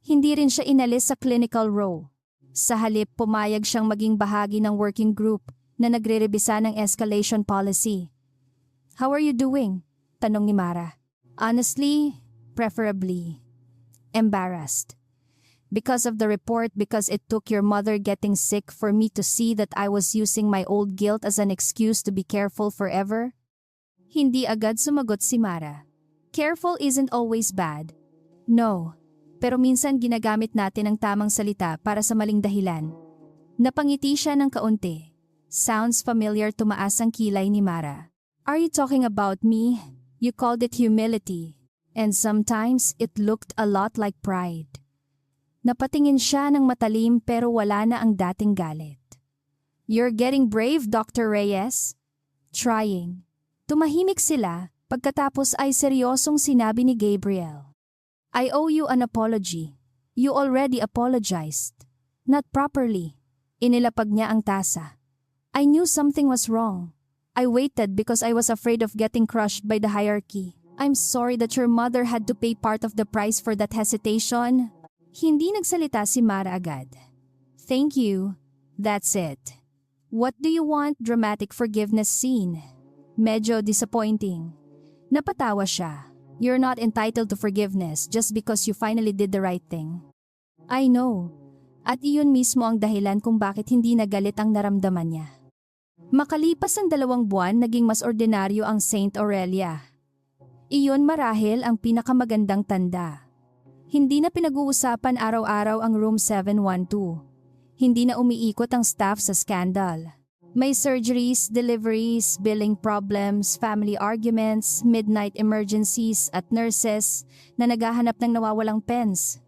Hindi rin siya inalis sa clinical role. Sa halip, pumayag siyang maging bahagi ng working group na nagre-rebisa ng escalation policy. How are you doing? Tanong ni Mara. Honestly, preferably embarrassed. Because of the report, because it took your mother getting sick for me to see that I was using my old guilt as an excuse to be careful forever? Hindi agad sumagot si Mara. Careful isn't always bad. No, pero minsan ginagamit natin ang tamang salita para sa maling dahilan. Napangiti siya ng kaunti. Sounds familiar, tumaas ang kilay ni Mara. Are you talking about me? You called it humility. And sometimes it looked a lot like pride. Napatingin siya ng matalim pero wala na ang dating galit. You're getting brave, Dr. Reyes. Trying. Tumahimik sila, pagkatapos ay seryosong sinabi ni Gabriel. I owe you an apology. You already apologized. Not properly. Inilapag niya ang tasa. I knew something was wrong. I waited because I was afraid of getting crushed by the hierarchy. I'm sorry that your mother had to pay part of the price for that hesitation. Hindi nagsalita si Mara agad. Thank you. That's it. What do you want? Dramatic forgiveness scene. Medyo disappointing. Napatawa siya. You're not entitled to forgiveness just because you finally did the right thing. I know. At iyon mismo ang dahilan kung bakit hindi nagalit ang naramdaman niya. Makalipas ang 2 buwan, naging mas ordinaryo ang Saint Aurelia. Iyon marahil ang pinakamagandang tanda. Hindi na pinag-uusapan araw-araw ang room 712. Hindi na umiikot ang staff sa scandal. May surgeries, deliveries, billing problems, family arguments, midnight emergencies at nurses na naghahanap ng nawawalang pens.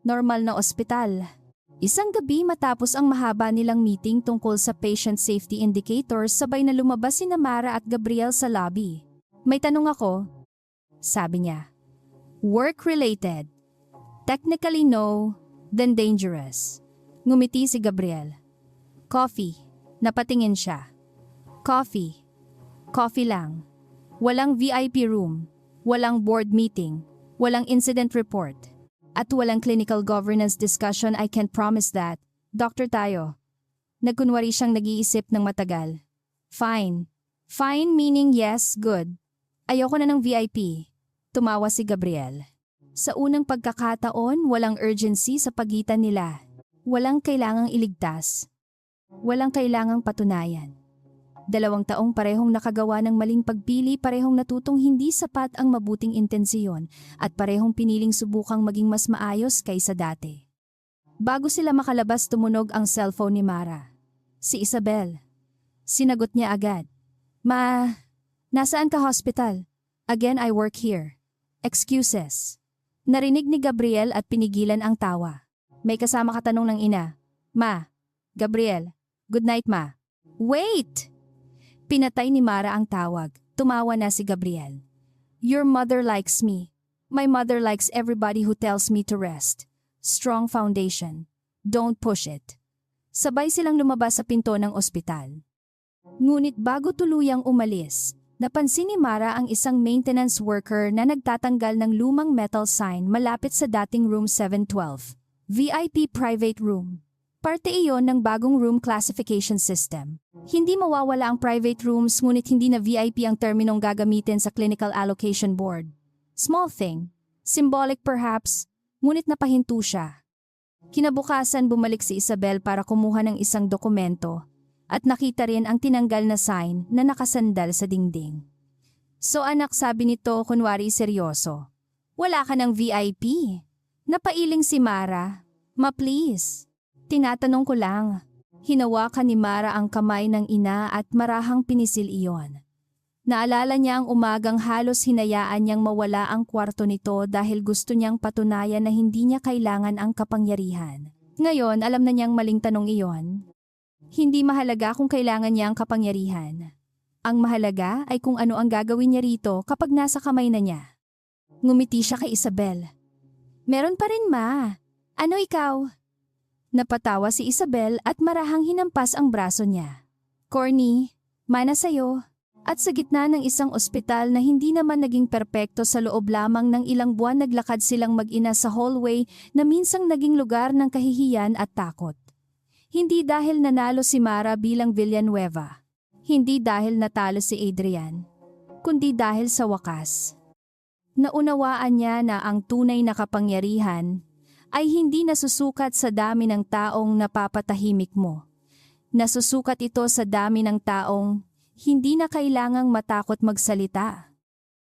Normal na ospital. Isang gabi matapos ang mahaba nilang meeting tungkol sa patient safety indicators, sabay na lumabas sina Mara at Gabriel sa lobby. May tanong ako, sabi niya. Work-related. Technically no, then dangerous. Ngumiti si Gabriel. Coffee. Napatingin siya. Coffee. Coffee lang. Walang VIP room. Walang board meeting. Walang incident report. At walang clinical governance discussion. I can't promise that. Doctor tayo. Nagkunwari siyang nag-iisip ng matagal. Fine. Fine meaning yes, good. Ayoko na ng VIP. Tumawa si Gabriel. Sa unang pagkakataon, walang urgency sa pagitan nila. Walang kailangang iligtas. Walang kailangang patunayan. 2 taong parehong nakagawa ng maling pagpili, parehong natutong hindi sapat ang mabuting intensyon, at parehong piniling subukang maging mas maayos kaysa dati. Bago sila makalabas, tumunog ang cellphone ni Mara. Si Isabel. Sinagot niya agad. Ma, nasaan ka hospital? Again, I work here. Excuses. Narinig ni Gabriel at pinigilan ang tawa. May kasama katanong ng ina. Ma, Gabriel, good night ma. Wait! Pinatay ni Mara ang tawag. Tumawa na si Gabriel. Your mother likes me. My mother likes everybody who tells me to rest. Strong foundation. Don't push it. Sabay silang lumabas sa pinto ng ospital. Ngunit bago tuluyang umalis, napansin ni Mara ang isang maintenance worker na nagtatanggal ng lumang metal sign malapit sa dating room 712. VIP private room. Parte iyon ng bagong room classification system. Hindi mawawala ang private rooms, ngunit hindi na VIP ang terminong gagamitin sa clinical allocation board. Small thing. Symbolic perhaps, ngunit napahinto siya. Kinabukasan bumalik si Isabel para kumuha ng isang dokumento at nakita rin ang tinanggal na sign na nakasandal sa dingding. So anak, sabi nito kunwari seryoso. Wala ka ng VIP. Napailing si Mara. Ma please. Tinatanong ko lang. Hinawakan ni Mara ang kamay ng ina at marahang pinisil iyon. Naalala niya ang umagang halos hinayaan niyang mawala ang kwarto nito dahil gusto niyang patunayan na hindi niya kailangan ang kapangyarihan. Ngayon, alam na niyang maling tanong iyon. Hindi mahalaga kung kailangan niya ang kapangyarihan. Ang mahalaga ay kung ano ang gagawin niya rito kapag nasa kamay na niya. Ngumiti siya kay Isabel. Meron pa rin ma. Ano ikaw? Napatawa si Isabel at marahang hinampas ang braso niya. Corny, mana sa'yo. At sa gitna ng isang ospital na hindi naman naging perpekto, sa loob lamang ng ilang buwan naglakad silang mag-ina sa hallway na minsang naging lugar ng kahihiyan at takot. Hindi dahil nanalo si Mara bilang Villanueva. Hindi dahil natalo si Adrian. Kundi dahil sa wakas. Naunawaan niya na ang tunay na kapangyarihan ay hindi nasusukat sa dami ng taong napapatahimik mo. Nasusukat ito sa dami ng taong hindi na kailangang matakot magsalita.